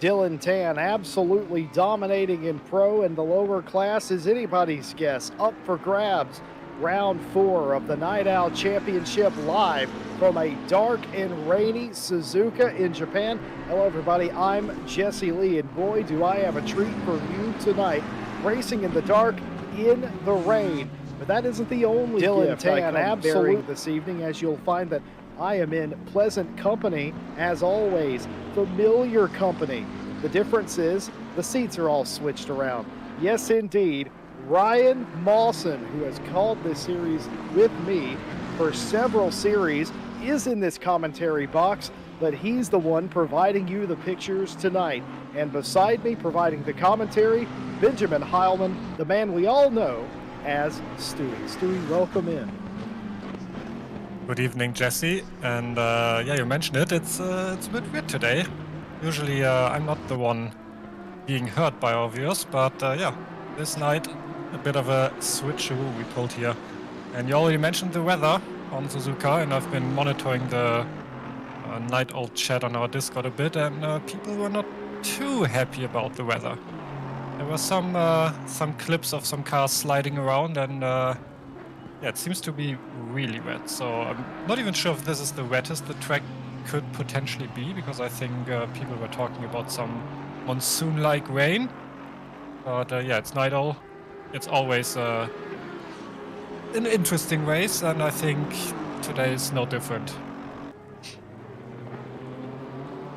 Dylan Tan absolutely dominating in pro, and the lower class is anybody's guess. Up for grabs. Round 4 of the Night Owl Championship live from a dark and rainy Suzuka in Japan. Hello, everybody. I'm Jesse Lee, and boy, do I have a treat for you tonight. Racing in the dark, in the rain. But that isn't the only Dylan Tan absolutely this evening, as you'll find that I am in pleasant company, as always, familiar company. The difference is the seats are all switched around. Yes, indeed, Ryan Mawson, who has called this series with me for several series, is in this commentary box, but he's the one providing you the pictures tonight. And beside me, providing the commentary, Benjamin Heilman, the man we all know as Stewie. Stewie, welcome in. Good evening, Jesse. And yeah, you mentioned it. It's a bit weird today. Usually, I'm not the one being heard by our viewers, but yeah, this night a bit of a switcheroo, we told here. And you already mentioned the weather on Suzuka, and I've been monitoring the night owl chat on our Discord a bit, and people were not too happy about the weather. There were some clips of some cars sliding around, and yeah, it seems to be really wet, so I'm not even sure if this is the wettest the track could potentially be, because I think people were talking about some monsoon-like rain. But yeah, it's Night Owl. It's always an interesting race, and I think today is no different.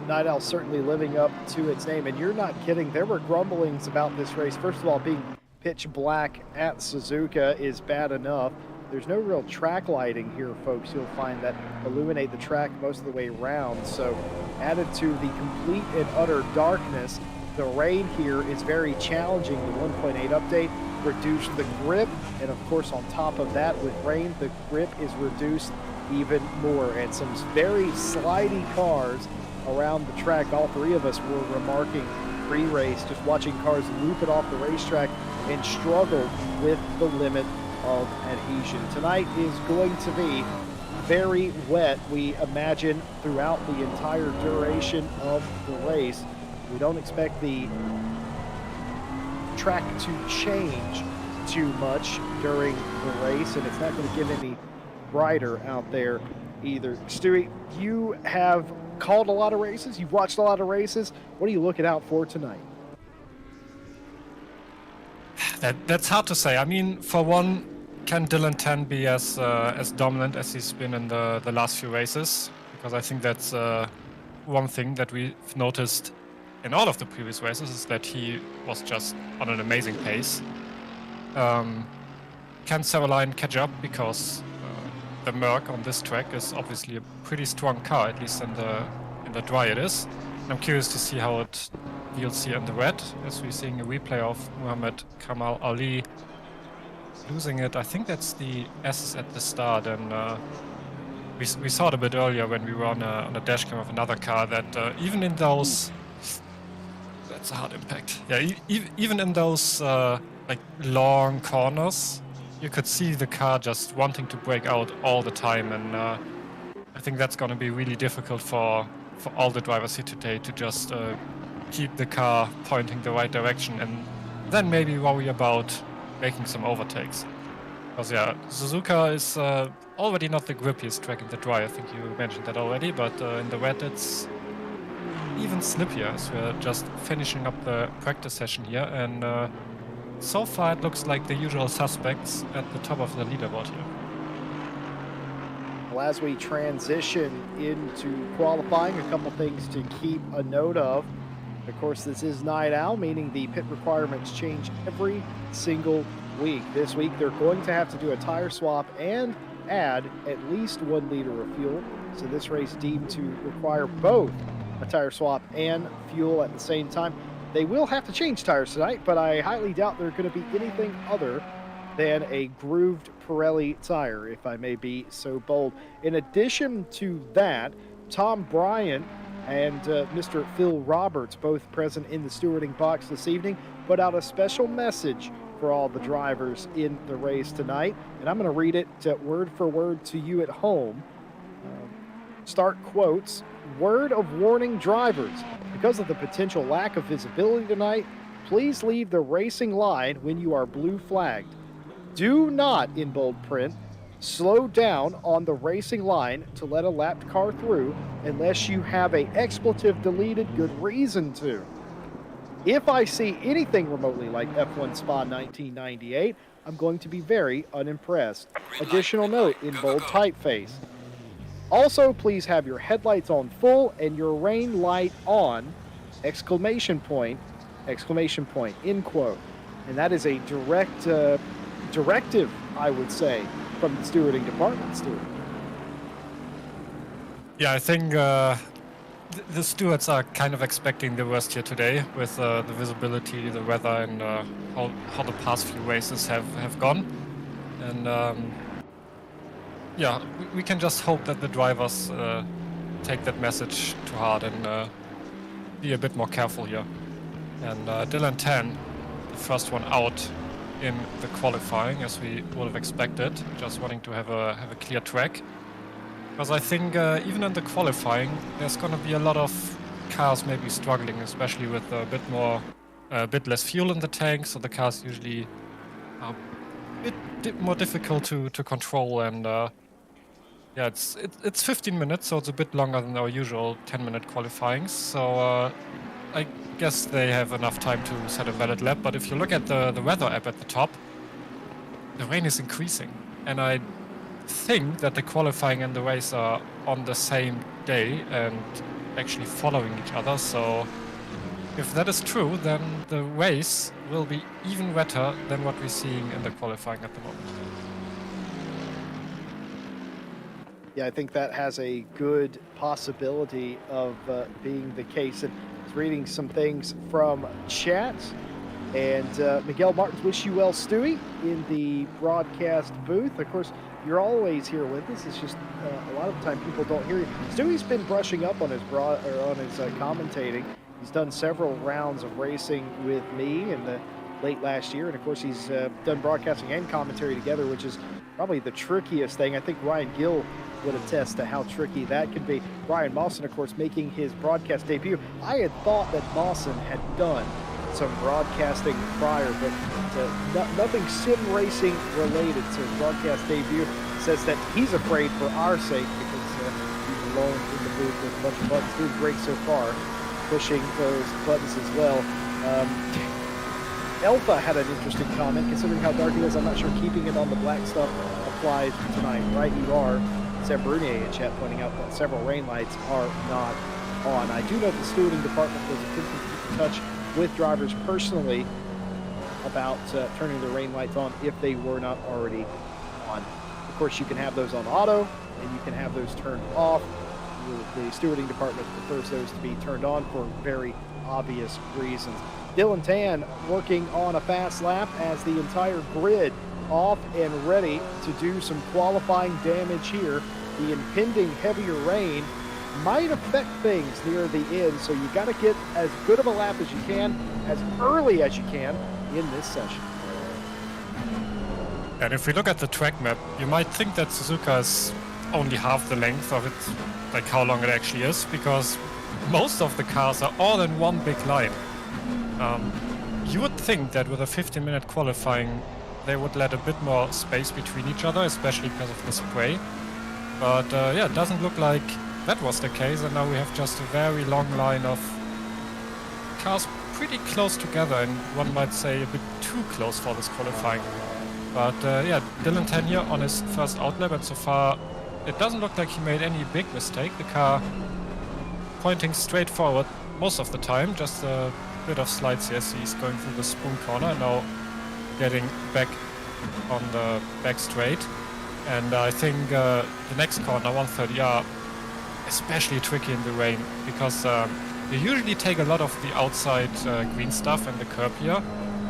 Night Owl certainly living up to its name, and you're not kidding. There were grumblings about this race. First of all, being pitch black at Suzuka is bad enough. There's no real track lighting here, folks. You'll find that illuminate the track most of the way around. So added to the complete and utter darkness, the rain here is very challenging. The 1.8 update reduced the grip. And of course, on top of that, with rain, the grip is reduced even more. And some very slidey cars around the track. All three of us were remarking pre-race, just watching cars loop it off the racetrack and struggle with the limit of adhesion. Tonight is going to be very wet, we imagine, throughout the entire duration of the race. We don't expect the track to change too much during the race, and it's not going to get any brighter out there either. Stewie, you have called a lot of races, you've watched a lot of races. What are you looking out for tonight? That's hard to say. I mean, for one, can Dylan Tan be as dominant as he's been in the last few races? Because I think that's one thing that we've noticed in all of the previous races, is that he was just on an amazing pace. Can Savaline catch up? Because the Merc on this track is obviously a pretty strong car, at least in the dry it is. And I'm curious to see how it deals here in the wet, as we're seeing a replay of Muhammad Kamal Ali losing it. I think that's the S's at the start, and we saw it a bit earlier when we were on a dash cam of another car, that even in those... That's a hard impact. Yeah, even in those like long corners, you could see the car just wanting to break out all the time, and I think that's going to be really difficult for all the drivers here today to just keep the car pointing the right direction, and then maybe worry about making some overtakes. Because yeah, Suzuka is already not the grippiest track in the dry. I think you mentioned that already, but in the wet it's even slippier, as we're just finishing up the practice session here, and so far it looks like the usual suspects at the top of the leaderboard here. Well, as we transition into qualifying, a couple things to keep a note of. Of course, this is Night Owl, meaning the pit requirements change every single week. This week, they're going to have to do a tire swap and add at least 1 liter of fuel. So this race deemed to require both a tire swap and fuel at the same time. They will have to change tires tonight, but I highly doubt they're going to be anything other than a grooved Pirelli tire, if I may be so bold. In addition to that, Tom Bryant and Mr. Phil Roberts, both present in the stewarding box this evening, put out a special message for all the drivers in the race tonight, and I'm going to read it word for word to you at home. Start quotes, word of warning drivers. Because of the potential lack of visibility tonight, please leave the racing line when you are blue flagged. Do not, in bold print, slow down on the racing line to let a lapped car through unless you have a expletive deleted good reason to. If I see anything remotely like F1 Spa 1998, I'm going to be very unimpressed. Additional note in bold typeface. Also, please have your headlights on full and your rain light on, exclamation point, end quote. And that is a direct directive, I would say, from the stewarding department, Stuart. Yeah, I think the stewards are kind of expecting the worst here today with the visibility, the weather, and how the past few races have gone. And yeah, we can just hope that the drivers take that message to heart and be a bit more careful here. And Dylan 10, the first one out in the qualifying, as we would have expected, just wanting to have a clear track. Because I think even in the qualifying, there's going to be a lot of cars maybe struggling, especially with a bit less fuel in the tank, so the cars usually are a bit more difficult to control. And yeah, it's 15 minutes, so it's a bit longer than our usual 10-minute qualifying. So I guess they have enough time to set a valid lap. But if you look at the weather app at the top, the rain is increasing, and I think that the qualifying and the race are on the same day and actually following each other. So if that is true, then the race will be even wetter than what we're seeing in the qualifying at the moment. Yeah, I think that has a good possibility of being the case. And I was reading some things from chat, and Miguel Martins, wish you well, Stewie, in the broadcast booth. Of course, you're always here with us. It's just a lot of the time people don't hear you. Stewie's been brushing up on his commentating. He's done several rounds of racing with me in the late last year, and of course he's done broadcasting and commentary together, which is probably the trickiest thing. I think Ryan Gill would attest to how tricky that can be. Ryan Mawson, of course, making his broadcast debut. I had thought that Mawson had done some broadcasting prior, but nothing sim racing related. So his broadcast debut says that he's afraid for our sake because he's alone in the booth with a bunch of buttons. Doing great so far, pushing those buttons as well. Elfa had an interesting comment. Considering how dark it is, I'm not sure keeping it on the black stuff applies tonight. Right, you are. Seb Brunier in chat pointing out that several rain lights are not on. I do know the stewarding department was attempting to keep in touch with drivers personally about turning the rain lights on if they were not already on. Of course, you can have those on auto and you can have those turned off. The stewarding department prefers those to be turned on for very obvious reasons. Dylan Tan working on a fast lap as the entire grid off and ready to do some qualifying damage here. The impending heavier rain might affect things near the end, so you got to get as good of a lap as you can, as early as you can in this session. And if we look at the track map, you might think that Suzuka is only half the length of it, like how long it actually is, because most of the cars are all in one big line. You would think that with a 15-minute qualifying, they would let a bit more space between each other, especially because of the spray. But yeah, it doesn't look like that was the case, and now we have just a very long line of cars pretty close together, and one might say a bit too close for this qualifying. But yeah, Dylan 10 here on his first outlap, and so far it doesn't look like he made any big mistake. The car pointing straight forward most of the time, just a bit of slides here. So he's going through the spoon corner, now getting back on the back straight. And I think the next corner, 130, are especially tricky in the rain, because you usually take a lot of the outside green stuff and the curb here,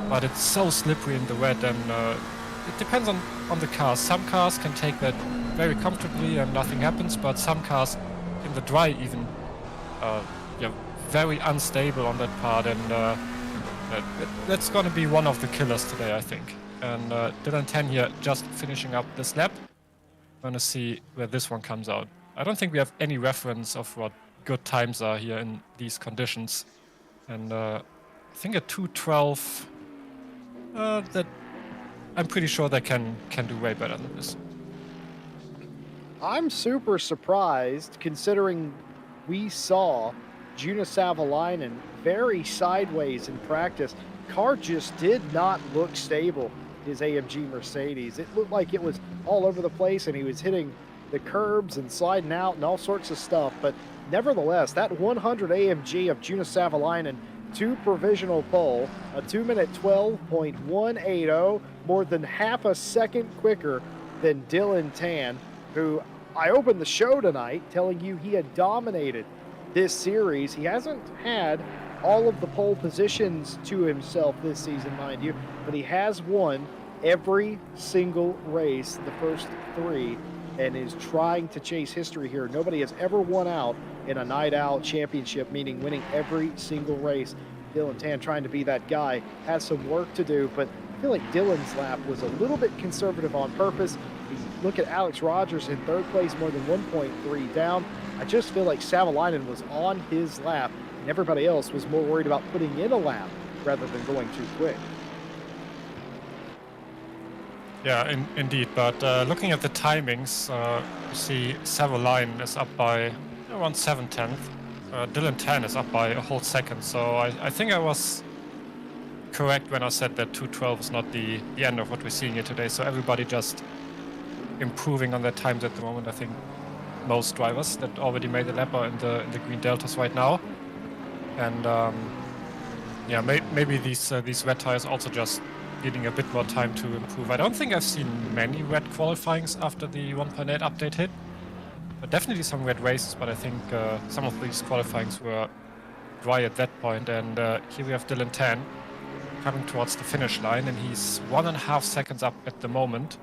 but it's so slippery in the wet, and it depends on the cars. Some cars can take that very comfortably and nothing happens, but some cars in the dry even yeah, very unstable on that part, and that's going to be one of the killers today, I think. And Dylan 10 here just finishing up this lap. Going to see where this one comes out. I don't think we have any reference of what good times are here in these conditions. And I think a 2:12, that I'm pretty sure they can do way better than this. I'm super surprised considering we saw Juna Savalainen very sideways in practice. Car just did not look stable, his AMG Mercedes. It looked like it was all over the place and he was hitting the curbs and sliding out and all sorts of stuff. But nevertheless, that 100 AMG of Juna Savalainen to provisional pole, a 2-minute 12.180, more than half a second quicker than Dylan Tan, who I opened the show tonight telling you he had dominated this series. He hasn't had all of the pole positions to himself this season, mind you, but he has won every single race, the first 3, and is trying to chase history here. Nobody has ever won out in a night out championship, meaning winning every single race. Dylan Tan trying to be that guy, has some work to do, but I feel like Dylan's lap was a little bit conservative on purpose. Look at Alex Rogers in 3rd place, more than 1.3 down. I just feel like Savalainen was on his lap, and everybody else was more worried about putting in a lap rather than going too quick. Yeah, indeed. But looking at the timings, you see Savalainen is up by around 7/10. Dylan Tan is up by a whole second. So I think I was correct when I said that 2:12 is not the end of what we're seeing here today. So everybody just improving on their times at the moment. I think most drivers that already made a lap are in the green deltas right now, and yeah, maybe these red tires also just needing a bit more time to improve. I don't think I've seen many red qualifyings after the 1.8 update hit, but definitely some red races. But I think some of these qualifyings were dry at that point, and here we have Dylan Tan coming towards the finish line, and he's 1.5 seconds up at the moment,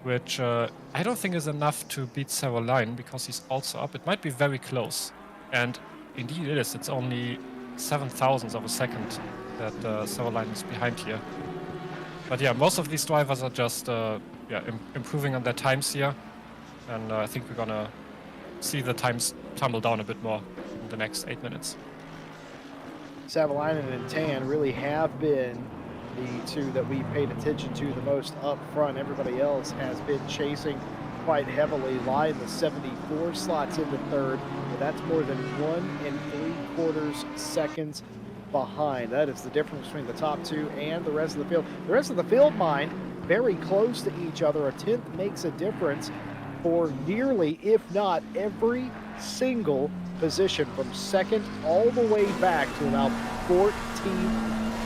which I don't think is enough to beat Savalainen because he's also up. It might be very close, and indeed it is. It's only 0.007 of a second that Savalainen is behind here. But yeah, most of these drivers are just improving on their times here, and I think we're gonna see the times tumble down a bit more in the next 8 minutes. Savalainen and Tan really have been the two that we paid attention to the most up front. Everybody else has been chasing quite heavily. Lie in the 74 slots into 3rd, but that's more than 1 3/4 seconds behind. That is the difference between the top 2 and the rest of the field. The rest of the field, mind, very close to each other. A 10th makes a difference for nearly, if not every single position, from 2nd all the way back to about 14th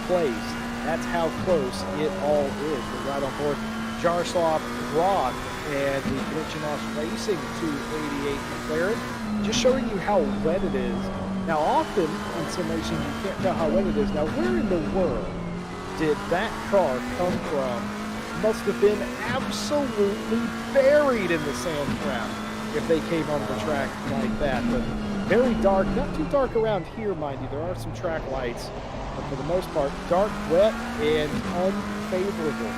place. That's how close it all is. We're right on board Jaroslav Groth and the Connection Loss Racing 288 McLaren, just showing you how wet it is. Now, often in sim racing, you can't tell how wet it is. Now, where in the world did that car come from? Must have been absolutely buried in the sand trap if they came onto the track like that. But very dark, not too dark around here, mind you. There are some track lights, but for the most part, dark, wet, and unfavorable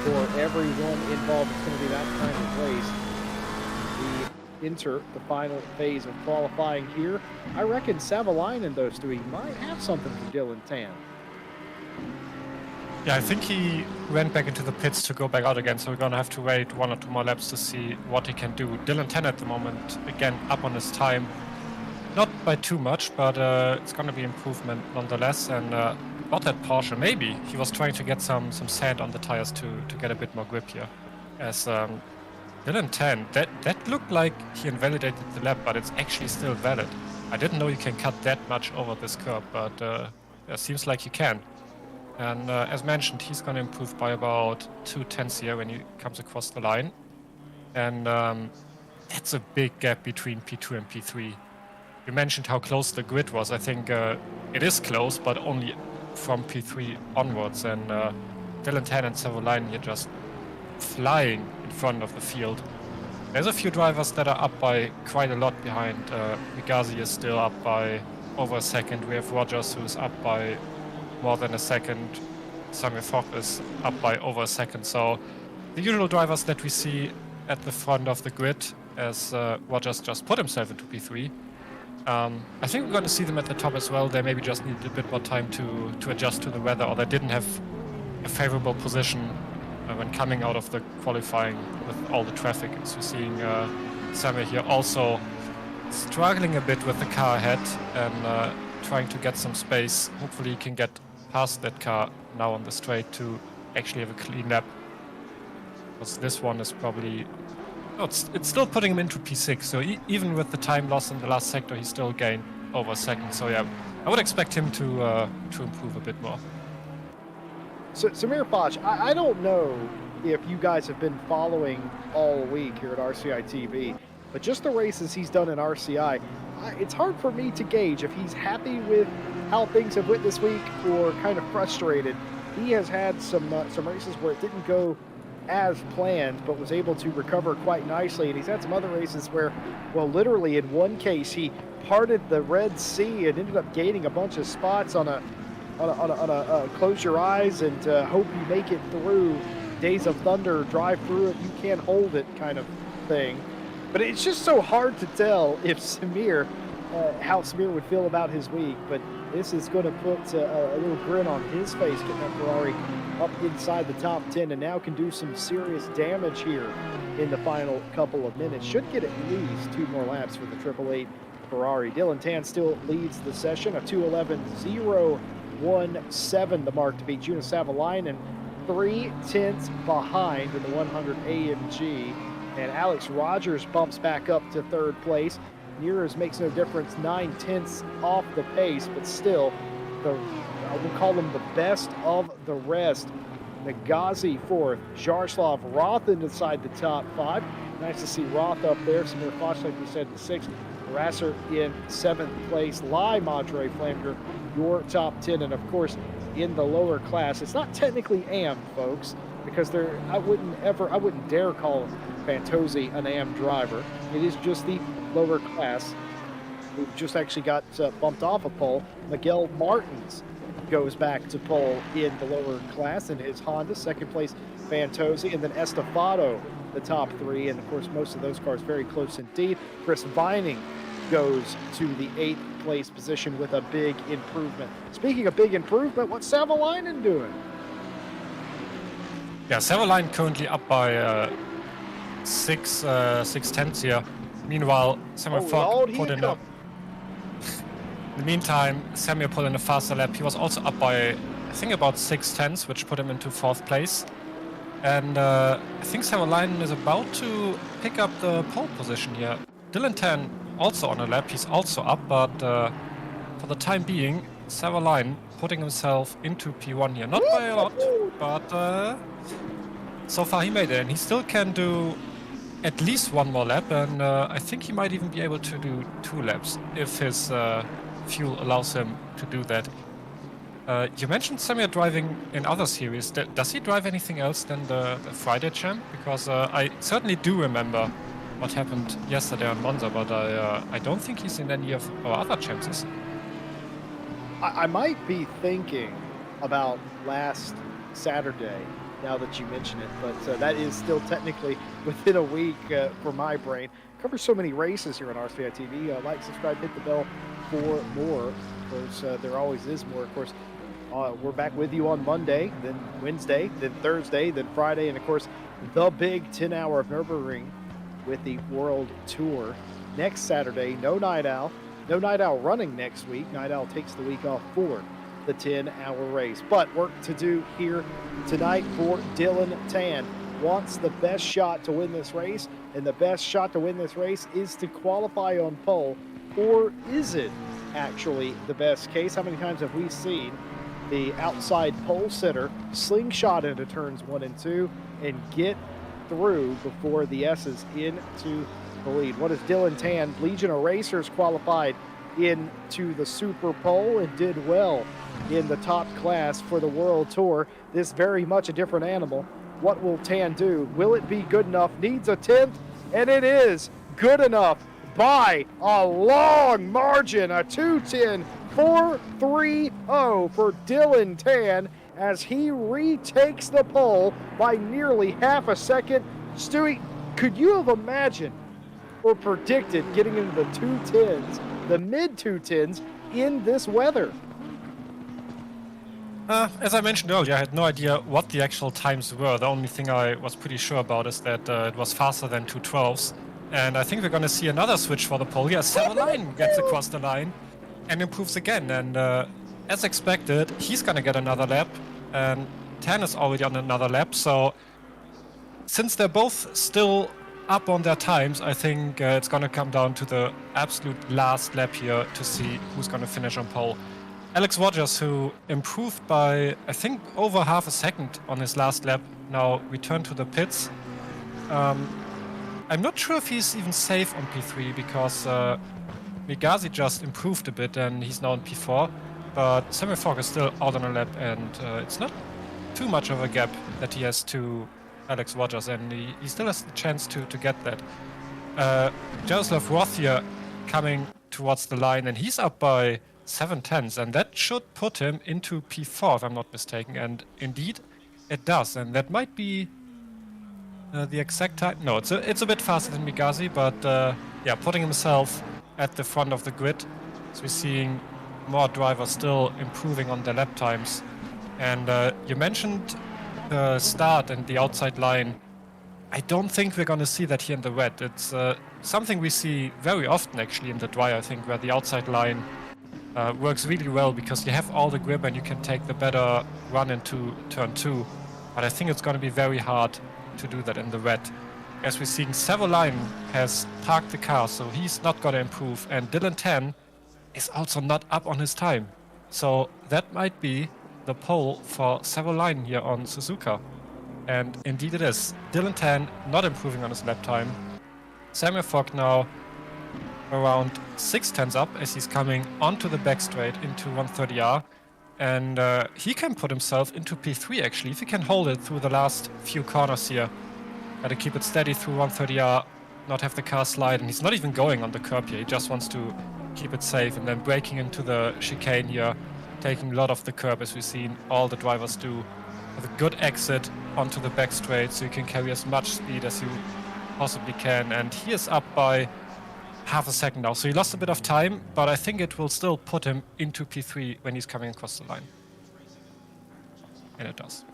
for everyone involved. It's going to be that kind of race. We enter the final phase of qualifying here. I reckon Savalainen, though, Stewie, might have something for Dylan Tan. Yeah, I think he went back into the pits to go back out again, so we're gonna have to wait 1 or 2 more laps to see what he can do. Dylan Tan at the moment, again, up on his time. Not by too much, but it's gonna be improvement nonetheless. And about that Porsche, maybe he was trying to get some sand on the tires to get a bit more grip here. As Dylan Tan, that looked like he invalidated the lap, but it's actually still valid. I didn't know you can cut that much over this curb, but it seems like you can. And as mentioned, he's going to improve by about 0.2 here when he comes across the line. And that's a big gap between P2 and P3. You mentioned how close the grid was. I think it is close, but only from P3 onwards. And Dylan Tan and Savalainen here just flying in front of the field. There's a few drivers that are up by quite a lot behind. Migazi is still up by over a second. We have Rogers, who's up by more than a second. Samuel Fock is up by over a second. So the usual drivers that we see at the front of the grid as Rogers just put himself into P3. I think we're going to see them at the top as well. They maybe just need a bit more time to adjust to the weather, or they didn't have a favorable position when coming out of the qualifying with all the traffic. So we're seeing Samuel here also struggling a bit with the car ahead and trying to get some space. Hopefully he can get past that car now on the straight to actually have a clean lap. Because this one is probably... Oh, it's still putting him into P6, so even with the time loss in the last sector, he still gained over a second. So yeah, I would expect him to improve a bit more. So, Samir Foch, I don't know if you guys have been following all week here at RCI TV, but just the races he's done in RCI, it's hard for me to gauge if he's happy with how things have went this week or kind of frustrated. He has had some races where it didn't go as planned, but was able to recover quite nicely. And he's had some other races where, well, literally in one case, he parted the Red Sea and ended up gaining a bunch of spots on a close your eyes and hope you make it through Days of Thunder, drive through it, you can't hold it kind of thing. But it's just so hard to tell if how Samir would feel about his week. But this is going to put a little grin on his face, getting that Ferrari up inside the top 10 and now can do some serious damage here in the final couple of minutes. Should get at least 2 more laps for the 888 Ferrari. Dylan Tan still leads the session, a 2:11.017, the mark to beat Jonas Savalainen, 3/10 behind in the 100 AMG. And Alex Rogers bumps back up to 3rd place. Nearers makes no difference, 9/10 off the pace, but still, we'll call them the best of the rest. Nagazi 4th, Jaroslav Roth inside the top 5. Nice to see Roth up there. Samir Foch, like we said, in 6th. Rasser in 7th place. Lai Madre Flanger, your top 10. And of course, in the lower class, it's not technically AM, folks, because I wouldn't dare call Fantozzi an AM driver. It is just the lower class who just actually got bumped off a pole. Miguel Martins goes back to pole in the lower class in his Honda. 2nd place, Fantozzi, and then Estefado, the top 3. And of course, most of those cars very close indeed. Chris Vining goes to the 8th place position with a big improvement. Speaking of big improvement, what's Savalainen doing? Yeah, Savalainen currently up by 6/10 here. Meanwhile, Samuel put in a... In the meantime, Samuel put in a faster lap. He was also up by, I think, about 6/10, which put him into 4th place. And I think Savalainen is about to pick up the pole position here. Dylan Tan also on a lap. He's also up, but for the time being, Savalainen putting himself into P1 here. Not by a lot, but so far he made it. And he still can do at least 1 more lap, and I think he might even be able to do 2 laps if his fuel allows him to do that. You mentioned Samuel driving in other series. Does he drive anything else than the Friday champ? Because I certainly do remember what happened yesterday on Monza, but I don't think he's in any of our other champs, is he? I might be thinking about last Saturday, now that you mention it, but that is still technically within a week for my brain. Covers so many races here on RCI TV. Like, subscribe, hit the bell for more. Of course, there always is more. Of course, we're back with you on Monday, then Wednesday, then Thursday, then Friday, and of course, the big 10-hour of Nürburgring with the World Tour. Next Saturday, no Night Owl. No Night Owl running next week. Night Owl takes the week off for the 10-hour race. But work to do here tonight for Dylan Tan. Wants the best shot to win this race, and the best shot to win this race is to qualify on pole. Or is it actually the best case? How many times have we seen the outside pole sitter slingshot into turns 1 and 2 and get through before the S's into the lead? What is Dylan Tan? Legion of Racers qualified into the Super Pole and did well in the top class for the World Tour. This very much a different animal. What will Tan do? Will it be good enough? Needs a 10th, and it is good enough by a long margin. A 2:10.430 for Dylan Tan as he retakes the pole by nearly half a second. Stewie, could you have imagined or predicted getting into the 210s, the mid 210s in this weather. As I mentioned earlier, I had no idea what the actual times were. The only thing I was pretty sure about is that it was faster than 212s. And I think we're going to see another switch for the pole. Yeah, Savalainen gets across the line and improves again. And as expected, he's going to get another lap. And 10 is already on another lap. So since they're both still up on their times, I think it's going to come down to the absolute last lap here to see who's going to finish on pole. Alex Rogers, who improved by, I think, over half a second on his last lap, now returned to the pits. I'm not sure if he's even safe on P3 because Migazi just improved a bit and he's now on P4. But Samuel Fogg is still out on a lap and it's not too much of a gap that he has to Alex Rogers, and he still has the chance to get that. Jaroslav Roth here coming towards the line, and he's up by 7/10, and that should put him into P4 if I'm not mistaken, and indeed it does, and that might be the exact time. No, it's a bit faster than Migazi, but yeah, putting himself at the front of the grid. So we're seeing more drivers still improving on their lap times. And you mentioned the start and the outside line. I don't think we're going to see that here in the wet. It's something we see very often actually in the dry, I think, where the outside line works really well because you have all the grip and you can take the better run into turn 2. But I think it's going to be very hard to do that in the wet. As we're seeing, Savalainen has parked the car, so he's not going to improve. And Dylan 10 is also not up on his time. So that might be the pole for Savalainen here on Suzuka. And indeed it is. Dylan 10 not improving on his lap time. Samuel Fogg now around 6/10 up as he's coming onto the back straight into 130R. And he can put himself into P3 actually, if he can hold it through the last few corners here. Gotta keep it steady through 130R, not have the car slide. And he's not even going on the curb here, he just wants to keep it safe. And then braking into the chicane here, taking a lot of the curb as we've seen all the drivers do. With a good exit onto the back straight so you can carry as much speed as you possibly can. And he is up by half a second now. So he lost a bit of time, but I think it will still put him into P3 when he's coming across the line. And it does.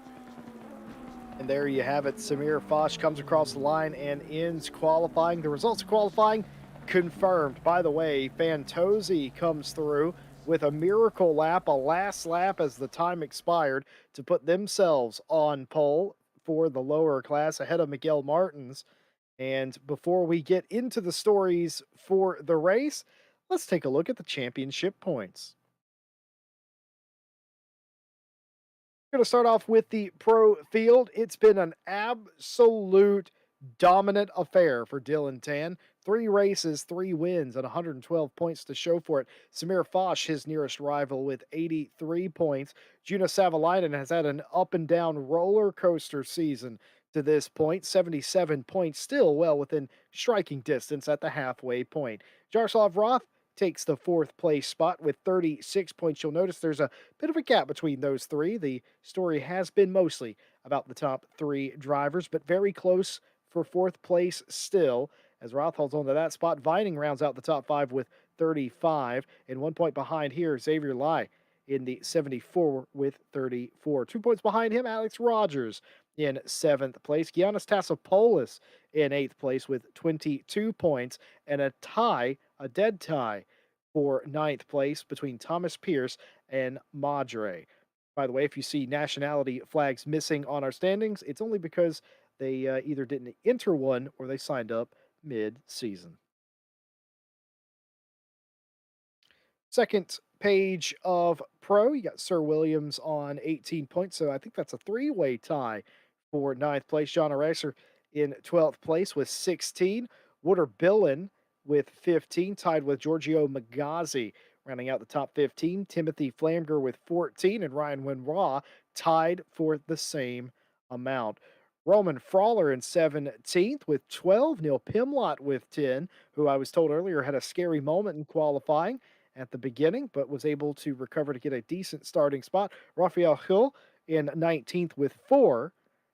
And there you have it. Samir Foch comes across the line and ends qualifying. The results of qualifying confirmed. By the way, Fantozzi comes through with a miracle lap, a last lap as the time expired to put themselves on pole for the lower class ahead of Miguel Martins. And before we get into the stories for the race, let's take a look at the championship points. Going to start off with the pro field. It's been an absolute dominant affair for Dylan Tan. 3 races, 3 wins, and 112 points to show for it. Samir Foch, his nearest rival, with 83 points. Juna Savalainen has had an up-and-down roller coaster season to this point. 77 points, still well within striking distance at the halfway point. Jaroslav Roth takes the 4th place spot with 36 points. You'll notice there's a bit of a gap between those 3. The story has been mostly about the top 3 drivers, but very close for 4th place still. As Roth holds on to that spot, Vining rounds out the top 5 with 35, and 1 point behind here, Xavier Lai in the 74 with 34. 2 points behind him, Alex Rogers in 7th place. Giannis Tassopoulos in 8th place with 22 points, and a dead tie for 9th place between Thomas Pierce and Madre. By the way, if you see nationality flags missing on our standings, it's only because they either didn't enter one or they signed up mid-season. Second page of pro, you got Sir Williams on 18 points, so I think that's a 3-way tie for 9th place. John Aracer in 12th place with 16. Wouter Billen with 15, tied with Giorgio Magazi, rounding out the top 15. Timothy Flamger with 14, and Ryan Winraw tied for the same amount. Roman Frawler in 17th with 12. Neil Pimlott with 10, who I was told earlier had a scary moment in qualifying at the beginning, but was able to recover to get a decent starting spot. Raphael Hill in 19th with 4,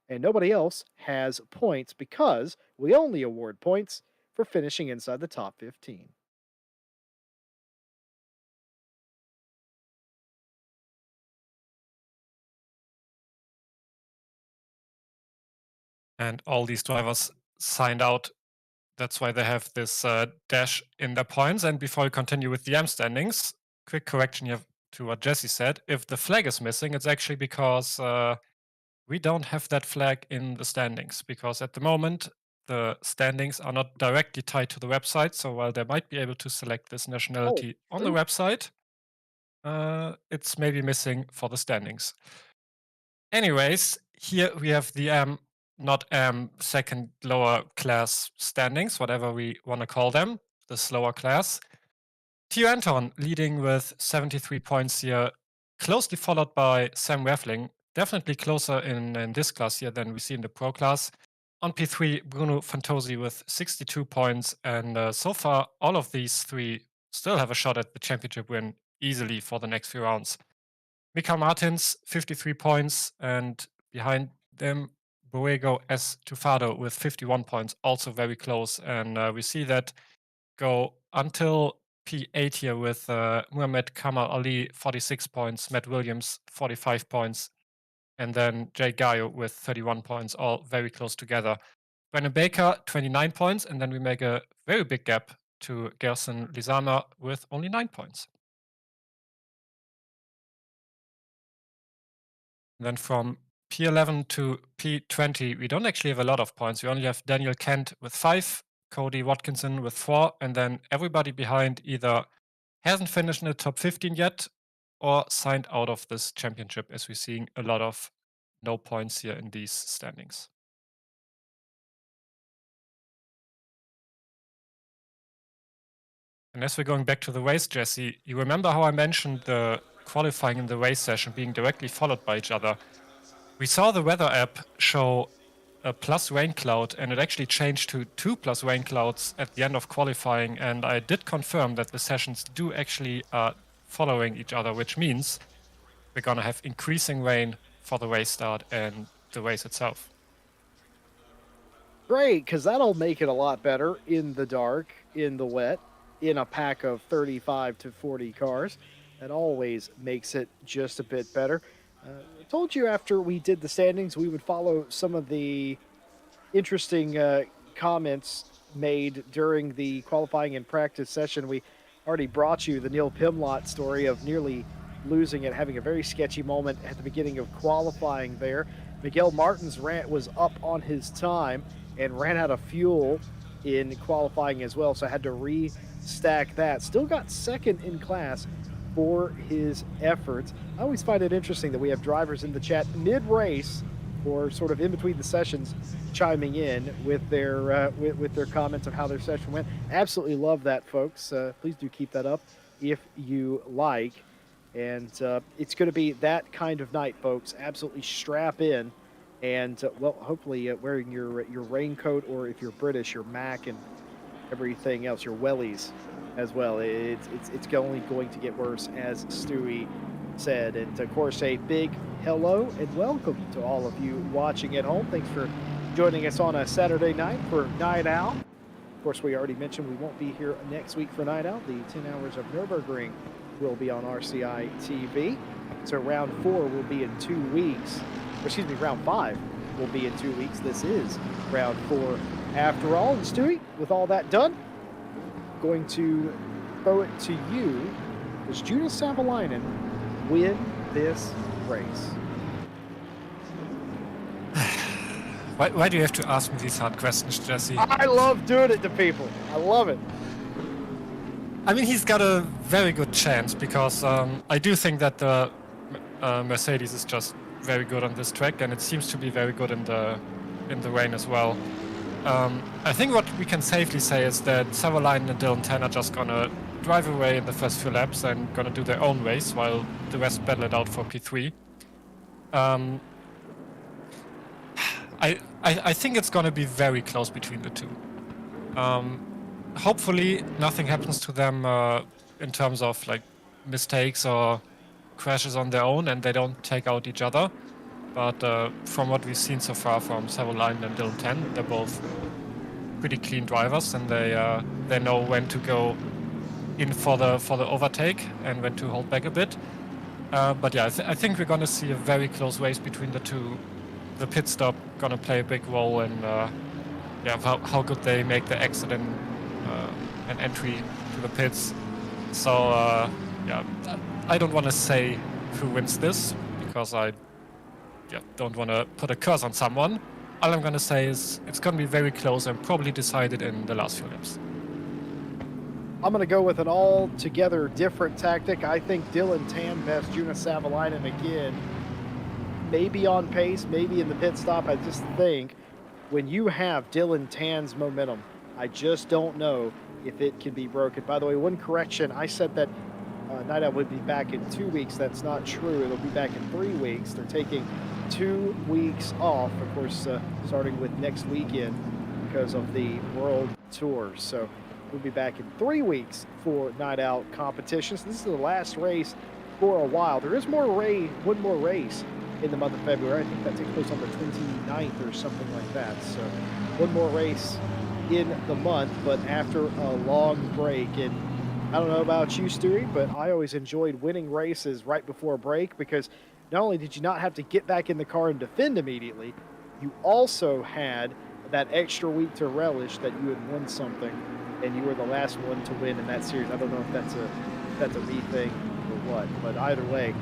and nobody else has points because we only award points for finishing inside the top 15. And all these drivers signed out. That's why they have this dash in their points. And before we continue with the M standings, quick correction here to what Jesse said. If the flag is missing, it's actually because we don't have that flag in the standings, because at the moment the standings are not directly tied to the website. So while they might be able to select this Oh, nationality on the true. website, it's maybe missing for the standings. Anyways, here we have the not second lower class standings, whatever we want to call them, the slower class. Theo Anton leading with 73 points here, closely followed by Sam Werfling, definitely closer in this class here than we see in the pro class. On P3, Bruno Fantosi with 62 points, and so far all of these three still have a shot at the championship win easily for the next few rounds. Mika Martins, 53 points, and behind them, Boego S. Tufado with 51 points, also very close. And we see that go until P8 here with Muhammad Kamal Ali, 46 points, Matt Williams, 45 points, and then Jay Gaio with 31 points, all very close together. Brennan Baker, 29 points, and then we make a very big gap to Gerson Lizama with only 9 points. Then from P11 to P20, we don't actually have a lot of points. We only have Daniel Kent with 5, Cody Watkinson with 4, and then everybody behind either hasn't finished in the top 15 yet or signed out of this championship, as we're seeing a lot of no points here in these standings. And as we're going back to the race, Jesse, you remember how I mentioned the qualifying in the race session being directly followed by each other? We saw the weather app show a plus rain cloud, and it actually changed to 2 plus rain clouds at the end of qualifying. And I did confirm that the sessions do actually following each other, which means we're going to have increasing rain for the race start and the race itself. Great, because that'll make it a lot better in the dark, in the wet, in a pack of 35 to 40 cars. That always makes it just a bit better. I told you after we did the standings, we would follow some of the interesting comments made during the qualifying and practice session. We already brought you the Neil Pimlott story of nearly losing it, having a very sketchy moment at the beginning of qualifying there. Miguel Martin's rant was up on his time and ran out of fuel in qualifying as well, so I had to restack that. Still got second in class for his efforts. I always find it interesting that we have drivers in the chat mid-race or sort of in between the sessions chiming in with their comments of how their session went. Absolutely love that, folks. Please do keep that up if you like. And it's going to be that kind of night, folks. Absolutely strap in. And, well, hopefully wearing your raincoat, or if you're British, your Mac and everything else, your wellies as well. It's only going to get worse, as Stewie said. And, of course, a big hello and welcome to all of you watching at home. Thanks for joining us on a Saturday night for Night Owl. Of course, we already mentioned we won't be here next week for Night Owl. The 10 Hours of Nürburgring will be on RCI TV. So round 4 will be in 2 weeks. Excuse me, round 5 will be in 2 weeks. This is round 4 after all. And Stewie, with all that done, going to throw it to you. Does Juna Savalainen win this race? Why do you have to ask me these hard questions, Jesse? I love doing it to people. I love it. I mean, he's got a very good chance, because I do think that the Mercedes is just very good on this track, and it seems to be very good in the rain as well. I think what we can safely say is that Savalainen and Dylan Tan are just gonna drive away in the first few laps and gonna do their own race, while the rest battle it out for P3. I think it's gonna be very close between the two. Hopefully nothing happens to them in terms of like mistakes or crashes on their own, and they don't take out each other. But from what we've seen so far from Savalainen and Dylan Tan, they're both pretty clean drivers, and they know when to go in for the overtake and when to hold back a bit. But yeah, I think we're gonna see a very close race between the two. The pit stop gonna play a big role in how good they make the exit and entry to the pits. So I don't want to say who wins this because I don't want to put a curse on someone. All I'm gonna say is it's gonna be very close and probably decided in the last few laps. I'm going to go with an altogether different tactic. I think Dylan Tan best Jonas Savalainen again. Maybe on pace, maybe in the pit stop. I just think when you have Dylan Tan's momentum, I just don't know if it can be broken. By the way, one correction. I said that Night Out would be back in 2 weeks. That's not true. It'll be back in 3 weeks. They're taking 2 weeks off, of course, starting with next weekend because of the World Tour. So we'll be back in 3 weeks for Night Out competitions. This is the last race for a while. There is one more race in the month of February. I think that takes place on the 29th or something like that. So one more race in the month, but after a long break. And I don't know about you, Stewie, but I always enjoyed winning races right before a break because not only did you not have to get back in the car and defend immediately, you also had that extra week to relish that you had won something and you were the last one to win in that series. I don't know if that's a me thing or what, but either way,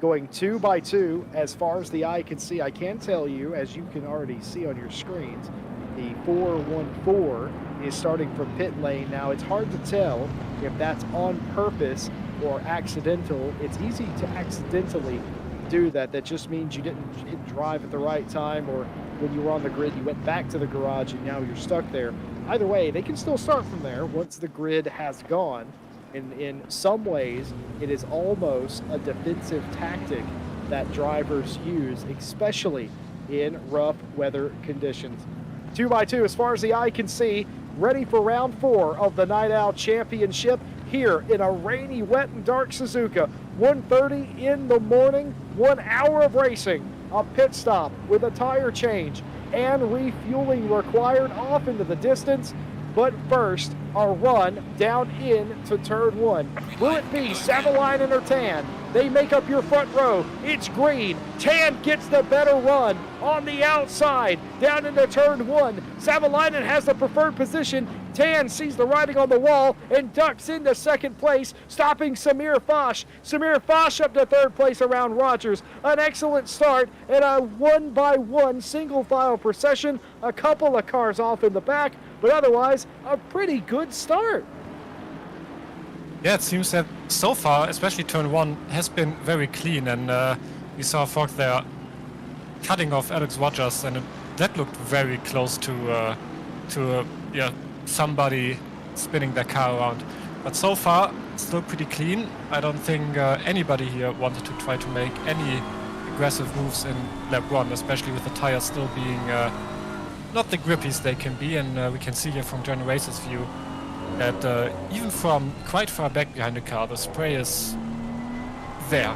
going 2 by 2 as far as the eye can see. I can tell you, as you can already see on your screens, the 414 is starting from pit lane. Now, it's hard to tell if that's on purpose or accidental. It's easy to accidentally do that. That just means you didn't drive at the right time, or when you were on the grid, you went back to the garage and now you're stuck there. Either way, they can still start from there once the grid has gone. And in some ways, it is almost a defensive tactic that drivers use, especially in rough weather conditions. 2 by 2 as far as the eye can see, ready for round 4 of the Night Owl Championship here in a rainy, wet, and dark Suzuka. 1:30 in the morning, 1 hour of racing, a pit stop with a tire change and refueling required off into the distance. But first, a run down into turn 1. Will it be Savalainen or Tan? They make up your front row. It's green. Tan gets the better run on the outside down into turn 1. Savalainen has the preferred position. Tan sees the writing on the wall and ducks into second place, stopping Samir Foch. Samir Foch up to third place around Rogers. An excellent start and a 1-by-1 single file procession. A couple of cars off in the back, but otherwise a pretty good start. Yeah, it seems that so far, especially turn 1, has been very clean, and we saw Foch there cutting off Alex Rogers, and that looked very close to somebody spinning their car around. But so far, still pretty clean. I don't think anybody here wanted to try to make any aggressive moves in lap 1, especially with the tires still being not the grippiest they can be, and we can see here from John Race's view that even from quite far back behind the car, the spray is there.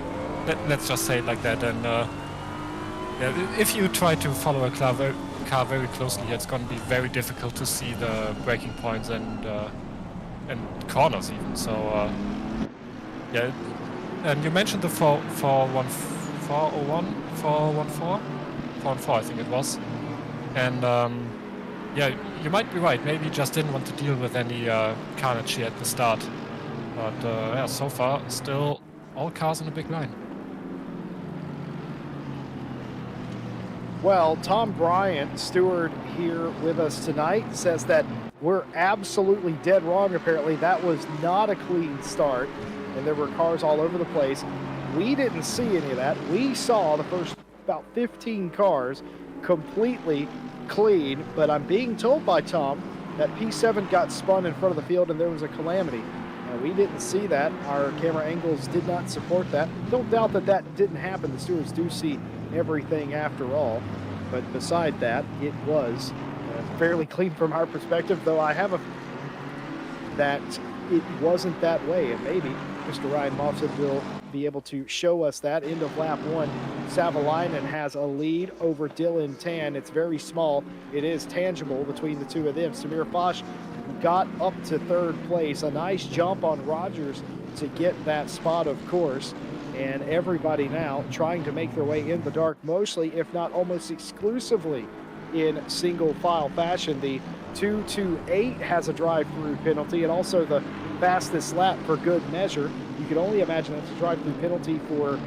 Let's just say it like that. And if you try to follow a car very closely, it's going to be very difficult to see the braking points and corners even. So yeah, and you mentioned the 414, I think it was, and yeah, you might be right. Maybe he just didn't want to deal with any carnage here at the start. But yeah, so far, still all cars in a big line. Well, Tom Bryant, steward here with us tonight, says that we're absolutely dead wrong, apparently. That was not a clean start, and there were cars all over the place. We didn't see any of that. We saw the first about 15 cars completely clean, but I'm being told by Tom that P7 got spun in front of the field and there was a calamity. We didn't see that. Our camera angles did not support that. Don't doubt that that didn't happen. The stewards do see everything after all. But beside that, it was fairly clean from our perspective, though I have a that it wasn't that way. And maybe Mr. Ryan Moffitt will be able to show us that. End of lap 1 Savalainen has a lead over Dylan Tan. It's very small. It is tangible between the two of them. Samir Foch got up to third place. A nice jump on Rogers to get that spot, of course. And everybody now trying to make their way in the dark, mostly, if not almost exclusively, in single file fashion. The 228 has a drive-through penalty, and also the fastest lap for good measure. You can only imagine that's a drive-through penalty for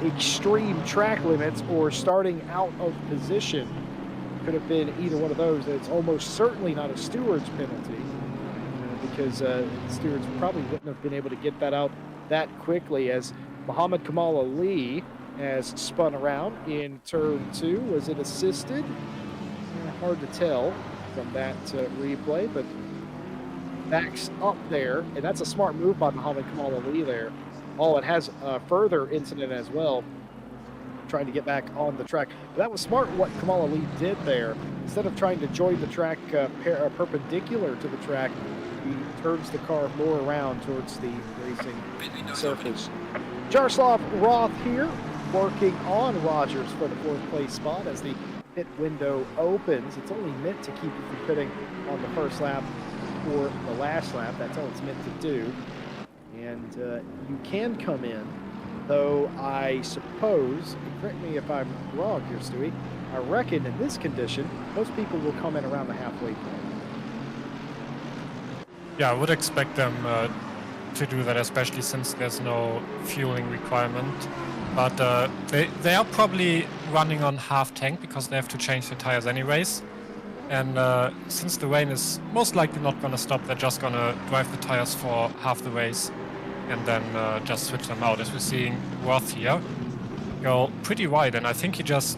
extreme track limits or starting out of position. Could have been either one of those. It's almost certainly not a steward's penalty because stewards probably wouldn't have been able to get that out that quickly, as Muhammad Kamal Ali has spun around in turn 2. Was it assisted? Hard to tell from that replay, but backs up there, and that's a smart move by Muhammad Kamal Ali there. Oh, it has a further incident as well, trying to get back on the track. But that was smart what Kamal Ali did there. Instead of trying to join the track perpendicular to the track, he turns the car more around towards the racing surface. Jaroslav Roth here, working on Rogers for the 4th place spot as the pit window opens. It's only meant to keep you from pitting on the first lap or the last lap. That's all it's meant to do. And you can come in, though I suppose, correct me if I'm wrong here, Stewie, I reckon in this condition, most people will come in around the halfway point. Yeah, I would expect them to do that, especially since there's no fueling requirement. But they are probably running on half tank because they have to change the tires anyways. And since the rain is most likely not going to stop, they're just going to drive the tires for half the race and then just switch them out. As we're seeing Roth here go pretty wide, and I think he just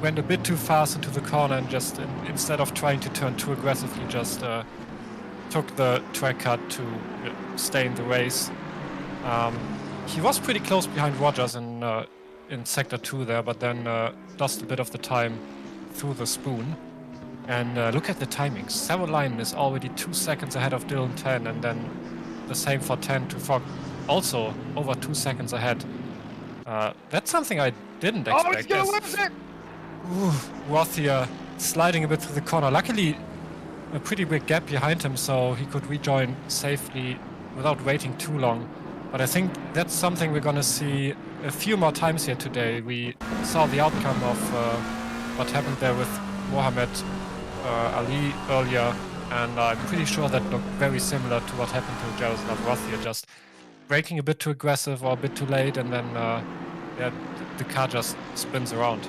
went a bit too fast into the corner and just, instead of trying to turn too aggressively, just took the track cut to stay in the race. He was pretty close behind Rogers in sector 2 there, but then lost a bit of the time through the spoon. And look at the timings. Savalainen is already 2 seconds ahead of Dylan Tan, and then the same for 10 to Fogg, also over 2 seconds ahead. That's something I didn't expect. Oh, he's gonna lose it! Roth here sliding a bit through the corner. Luckily, a pretty big gap behind him, so he could rejoin safely without waiting too long. But I think that's something we're going to see a few more times here today. We saw the outcome of what happened there with Mohamed Ali earlier, and I'm pretty sure that looked very similar to what happened to Jaroslav Roth here, just braking a bit too aggressive or a bit too late, and then the car just spins around.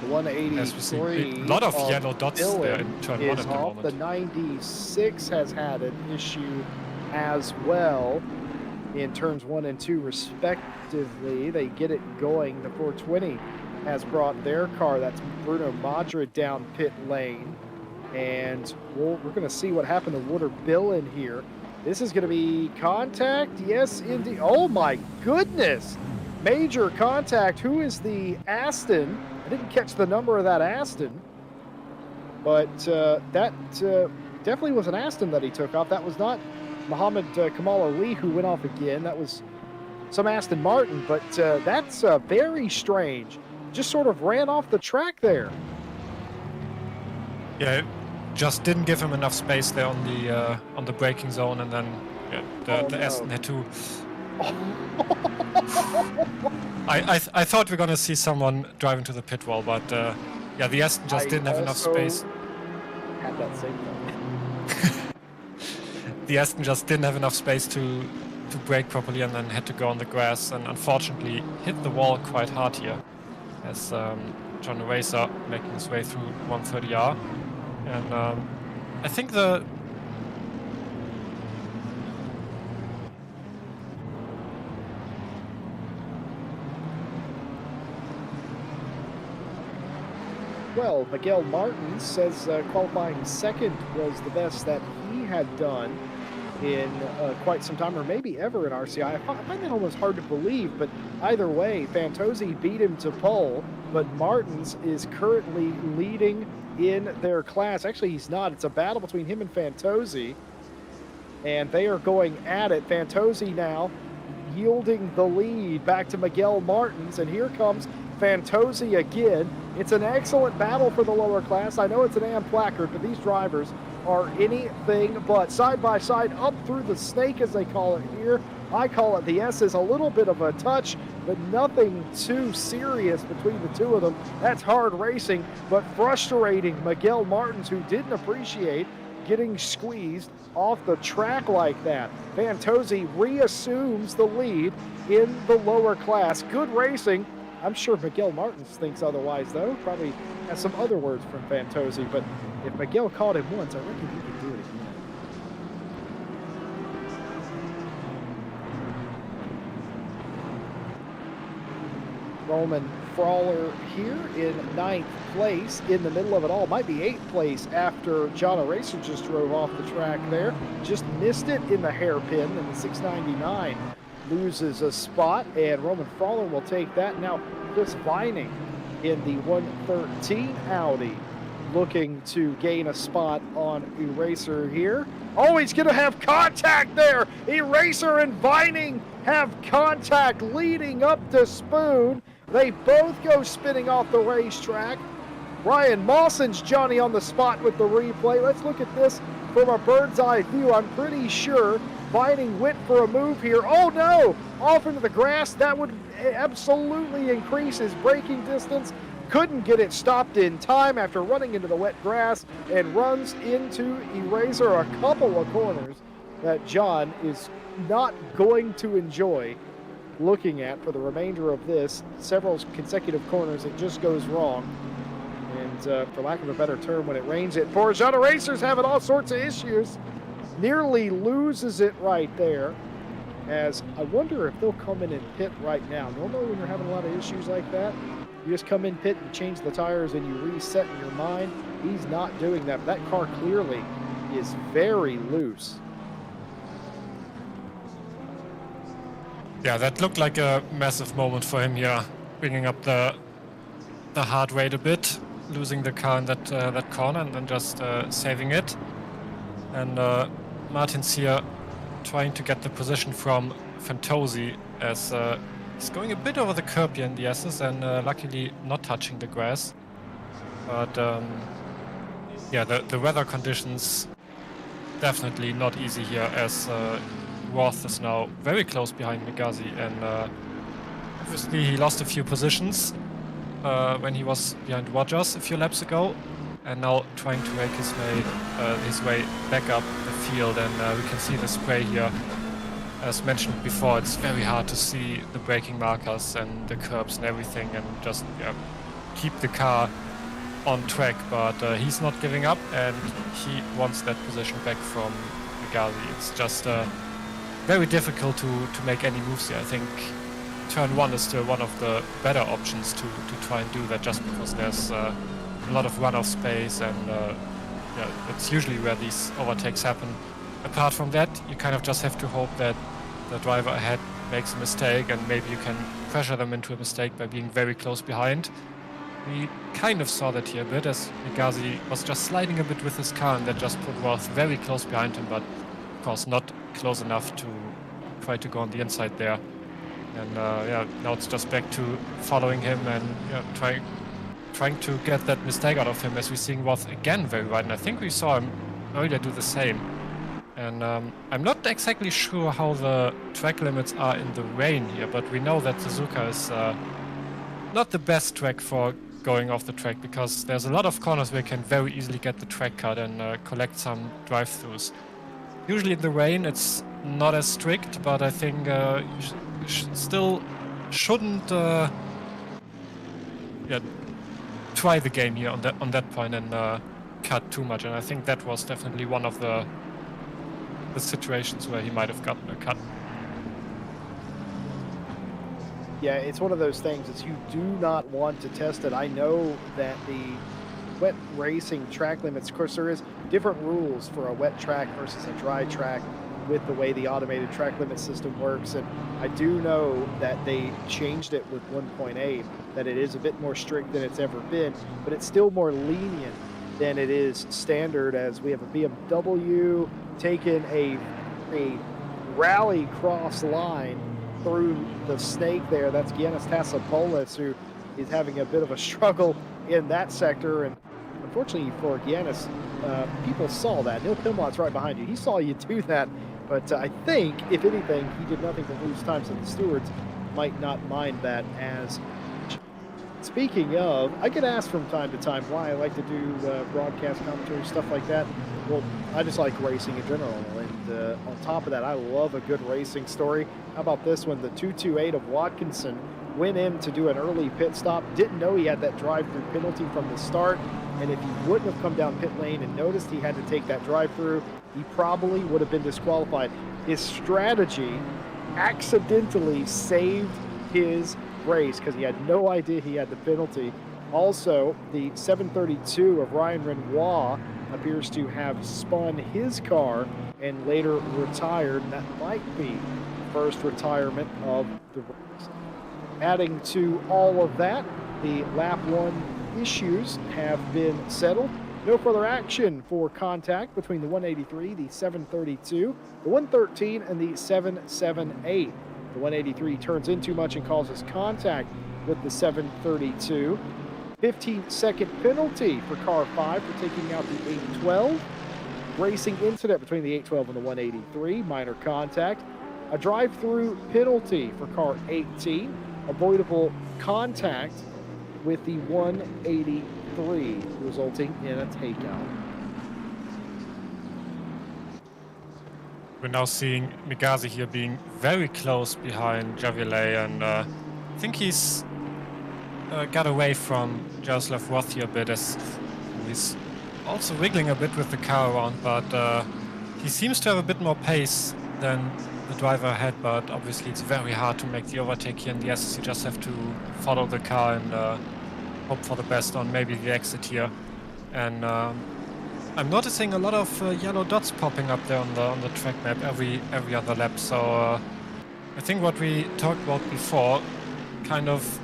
The 183. A lot of yellow dots Dylan there in turn 1 at the off. moment. The 96 has had an issue as well in turns 1 and 2 respectively. They get it going. The 420 has brought their car, that's Bruno Madra, down pit lane. And we're going to see what happened to Wouter Billen here. This is going to be contact. Yes, indeed. Oh my goodness. Major contact. Who is the Aston? I didn't catch the number of that Aston, but that definitely was an Aston that he took off. That was not Muhammad Kamal Ali, who went off again. That was some Aston Martin, but that's very strange. Just sort of ran off the track there. Yeah, it just didn't give him enough space there on the braking zone, and then the Aston had to. I thought we were gonna see someone drive into the pit wall, but yeah, the Aston just didn't have enough space. Had that same thing. The Aston just didn't have enough space to brake properly, and then had to go on the grass, and unfortunately hit the wall quite hard here, as John Racer making his way through 130R, and I think the. Well, Miguel Martins says qualifying second was the best that he had done in quite some time, or maybe ever in RCI. I find that almost hard to believe, but either way, Fantozzi beat him to pole, but Martins is currently leading in their class. Actually, he's not. It's a battle between him and Fantozzi, and they are going at it. Fantozzi now yielding the lead back to Miguel Martins, and here comes Fantozzi again. It's an excellent battle for the lower class. I know it's an AM placard, but these drivers are anything but. Side by side, up through the snake, as they call it here. I call it the S's. A little bit of a touch, but nothing too serious between the two of them. That's hard racing, but frustrating. Miguel Martins, who didn't appreciate getting squeezed off the track like that. Fantozzi reassumes the lead in the lower class. Good racing. I'm sure Miguel Martins thinks otherwise, though. Probably has some other words from Fantozzi, but if Miguel caught him once, I reckon he could do it again. Roman Frawler here in 9th place, in the middle of it all. Might be 8th place after John Eraser just drove off the track there. Just missed it in the hairpin, and the 699 loses a spot, and Roman Frawler will take that. Now, Chris Vining in the 113 Audi looking to gain a spot on Eraser here. Oh, he's going to have contact there. Eraser and Vining have contact leading up to Spoon. They both go spinning off the racetrack. Ryan Mawson's Johnny on the spot with the replay. Let's look at this from a bird's eye view. I'm pretty sure Vining went for a move here. Oh no! Off into the grass. That would absolutely increase his braking distance. Couldn't get it stopped in time after running into the wet grass, and runs into Eraser a couple of corners that John is not going to enjoy looking at for the remainder of this. Several consecutive corners, it just goes wrong. And for lack of a better term, when it rains, it pours. John Eraser's having all sorts of issues. Nearly loses it right there. As I wonder if they'll come in and pit right now. Normally when you're having a lot of issues like that, you just come in pit and change the tires and you reset in your mind. He's not doing that. But that car clearly is very loose. Yeah, that looked like a massive moment for him here, bringing up the heart rate a bit, losing the car in that corner and then just saving it. And Martins here trying to get the position from Fantozzi as he's going a bit over the curb here in the S's and luckily not touching the grass. But yeah, the weather conditions definitely not easy here as Roth is now very close behind Megazi, and obviously he lost a few positions when he was behind Rogers a few laps ago, and now trying to make his way back up the field. And we can see the spray here. As mentioned before, it's very hard to see the braking markers and the curbs and everything, and just keep the car on track. But he's not giving up, and he wants that position back from Megazi. It's just very difficult to make any moves here. I think turn 1 is still one of the better options to try and do that, just because there's a lot of runoff space, and it's usually where these overtakes happen. Apart from that, you kind of just have to hope that the driver ahead makes a mistake, and maybe you can pressure them into a mistake by being very close behind. We kind of saw that here a bit, as Megazi was just sliding a bit with his car, and that just put Roth very close behind him, but of course not close enough to try to go on the inside there. And now it's just back to following him and trying to get that mistake out of him, as we're seeing Roth again very wide, and I think we saw him earlier do the same. And I'm not exactly sure how the track limits are in the rain here, but we know that Suzuka is not the best track for going off the track, because there's a lot of corners where you can very easily get the track cut and collect some drive-throughs. Usually in the rain it's not as strict, but I think you still shouldn't try the game here on that point and cut too much. And I think that was definitely one of the situations where he might have gotten a cut. Yeah, it's one of those things that you do not want to test it. I know that the wet racing track limits, of course there is different rules for a wet track versus a dry track with the way the automated track limit system works, and I do know that they changed it with 1.8, that it is a bit more strict than it's ever been, but it's still more lenient than it is standard, as we have a BMW taking a rally cross line through the snake there. That's Giannis Tassopoulos, who is having a bit of a struggle in that sector. And unfortunately for Giannis, people saw that. Neil Pimlott's right behind you. He saw you do that. But I think, if anything, he did nothing but lose time, so the stewards might not mind that as much. Speaking of, I get asked from time to time why I like to do broadcast commentary, stuff like that. Well, I just like racing in general, and on top of that, I love a good racing story. How about this one? The 228 of Watkinson went in to do an early pit stop, didn't know he had that drive-through penalty from the start, and if he wouldn't have come down pit lane and noticed he had to take that drive-through, he probably would have been disqualified. His strategy accidentally saved his race because he had no idea he had the penalty. Also, the 732 of Ryan Renoir appears to have spun his car and later retired. And that might be the first retirement of the race. Adding to all of that, the lap 1 issues have been settled. No further action for contact between the 183, the 732, the 113, and the 778. The 183 turns in too much and causes contact with the 732. 15-second penalty for car 5 for taking out the 812. Racing incident between the 812 and the 183, minor contact. A drive-through penalty for car 18. Avoidable contact with the 183, resulting in a takeout. We're now seeing Migazi here being very close behind Javier, and I think he's got away from Jaroslav Roth here a bit, as he's also wiggling a bit with the car around, but he seems to have a bit more pace than the driver ahead, but obviously it's very hard to make the overtake here in the S's. You just have to follow the car and hope for the best on maybe the exit here. And I'm noticing a lot of yellow dots popping up there on the track map every other lap. So I think what we talked about before kind of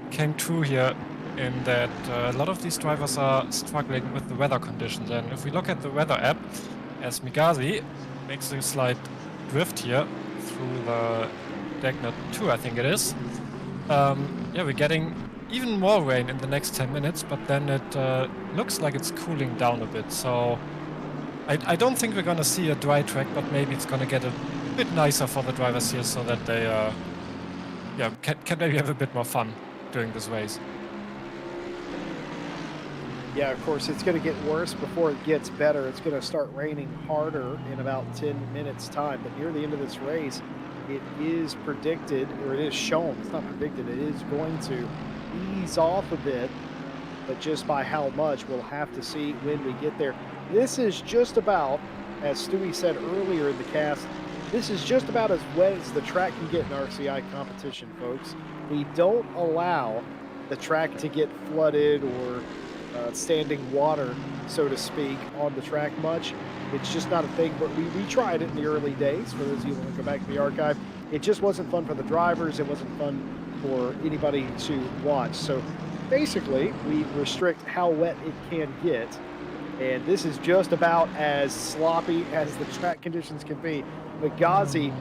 came true here, in that a lot of these drivers are struggling with the weather conditions. And if we look at the weather app, as Migazi makes a slight drift here through the Dagna 2, I think it is. We're getting even more rain in the next 10 minutes, but then it looks like it's cooling down a bit. So I don't think we're going to see a dry track, but maybe it's going to get a bit nicer for the drivers here, so that they can maybe have a bit more fun during this race. Yeah, of course, it's going to get worse before it gets better. It's going to start raining harder in about 10 minutes' time. But near the end of this race, it is predicted, or it is shown, it's not predicted, it is going to ease off a bit. But just by how much, we'll have to see when we get there. This is just about, as Stewie said earlier in the cast, this is just about as wet as the track can get in RCI competition, folks. We don't allow the track to get flooded or standing water, so to speak, on the track much. It's just not a thing, but we tried it in the early days. For those of you who want to go back to the archive, it just wasn't fun for the drivers. It wasn't fun for anybody to watch. So basically, we restrict how wet it can get. And this is just about as sloppy as the track conditions can be. Migazi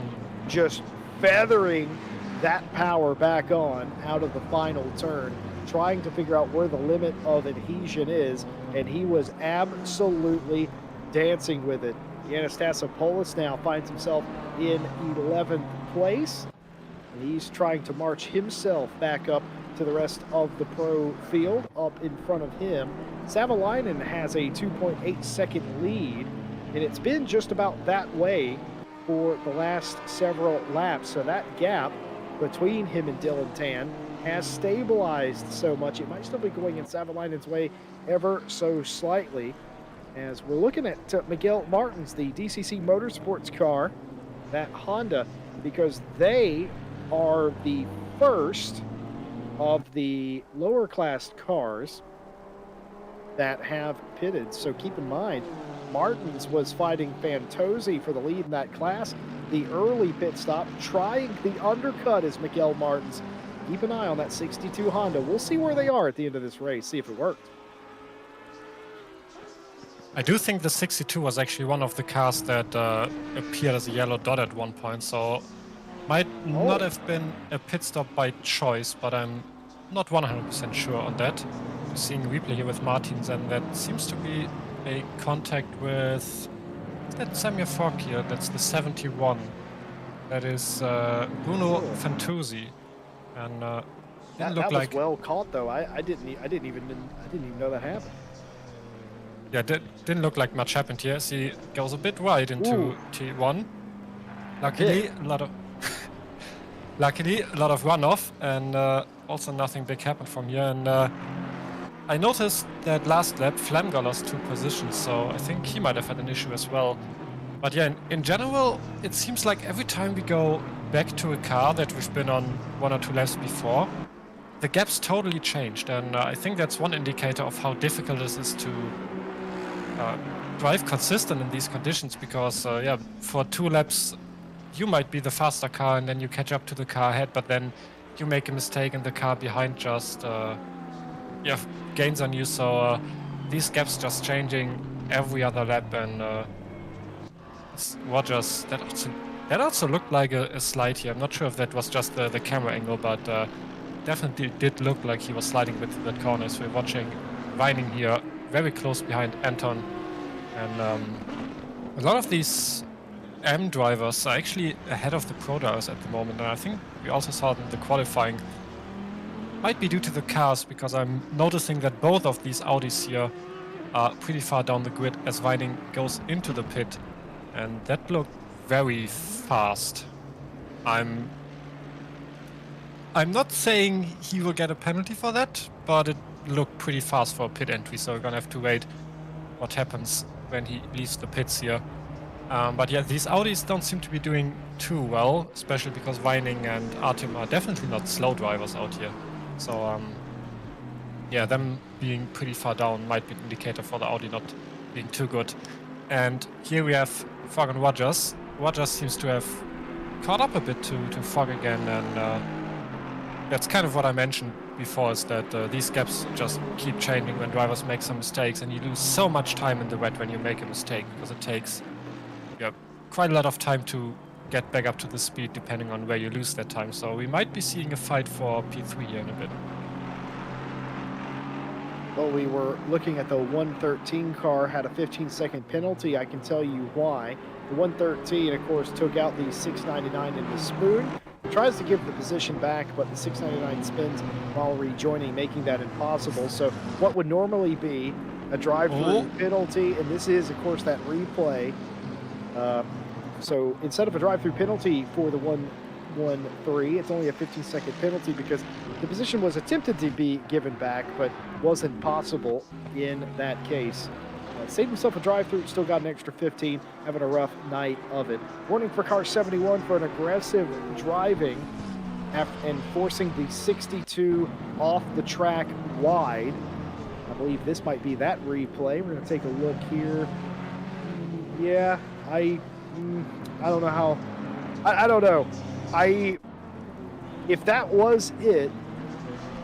just feathering that power back on out of the final turn, trying to figure out where the limit of adhesion is, and he was absolutely dancing with it. Giannis Tassopoulos now finds himself in 11th place, and he's trying to march himself back up to the rest of the pro field. Up in front of him, Savalainen has a 2.8 second lead, and it's been just about that way for the last several laps. So that gap between him and Dylan Tan has stabilized so much. It might still be going in Savalainen's way ever so slightly, as we're looking at Miguel Martins, the DCC Motorsports car, that Honda, because they are the first of the lower class cars that have pitted. So keep in mind, Martins was fighting Fantozzi for the lead in that class. The early pit stop, trying the undercut, is Miguel Martins. Keep an eye on that 62 Honda. We'll see where they are at the end of this race, see if it worked. I do think the 62 was actually one of the cars that appeared as a yellow dot at one point, so Might not Oh. have been a pit stop by choice, but I'm not 100% sure on that. Seeing replay here with Martins, and that seems to be a contact with... Is that Samir Fogg here? That's the 71. That is Bruno Cool. Fantuzzi. And didn't That look was like... well caught though. I didn't even know that happened. Yeah, didn't look like much happened here. He goes a bit wide into Ooh. T1. Luckily, a lot of... Luckily, a lot of runoff, and also nothing big happened from here. And I noticed that last lap, Flamgar lost 2 positions, so I think he might have had an issue as well. But yeah, in general, it seems like every time we go back to a car that we've been on 1 or 2 laps before, the gap's totally changed. And I think that's one indicator of how difficult it is to drive consistent in these conditions, because yeah, for 2 laps, you might be the faster car and then you catch up to the car ahead, but then you make a mistake and the car behind just yeah, gains on you. So these gaps just changing every other lap, and Rogers, that also looked like a slide here. I'm not sure if that was just the camera angle, but definitely did look like he was sliding with that corner. So we're watching Vining here very close behind Anton, and a lot of these M drivers are actually ahead of the Pro drivers at the moment, and I think we also saw it in the qualifying. Might be due to the cars, because I'm noticing that both of these Audis here are pretty far down the grid as Vining goes into the pit, and that looked very fast. I'm not saying he will get a penalty for that, but it looked pretty fast for a pit entry, so we're gonna have to wait what happens when he leaves the pits here. But yeah, these Audis don't seem to be doing too well, especially because Vining and Artem are definitely not slow drivers out here. So yeah, them being pretty far down might be an indicator for the Audi not being too good. And here we have Fogg and Rogers. Rogers seems to have caught up a bit to Fogg again, and that's kind of what I mentioned before, is that these gaps just keep changing when drivers make some mistakes, and you lose so much time in the wet when you make a mistake, because it takes quite a lot of time to get back up to the speed depending on where you lose that time. So we might be seeing a fight for P3 here in a bit. Well, we were looking at the 113 car, had a 15-second penalty. I can tell you why. The 113, of course, took out the 699 in the spoon. Tries to give the position back, but the 699 spins while rejoining, making that impossible. So what would normally be a drive-through penalty, and this is, of course, that replay. So instead of a drive-through penalty for the 113, it's only a 15-second penalty, because the position was attempted to be given back, but wasn't possible in that case. Saved himself a drive-through, still got an extra 15, having a rough night of it. Warning for car 71 for an aggressive driving and forcing the 62 off the track wide. I believe this might be that replay. We're going to take a look here. Yeah, I don't know how. I don't know. If that was it,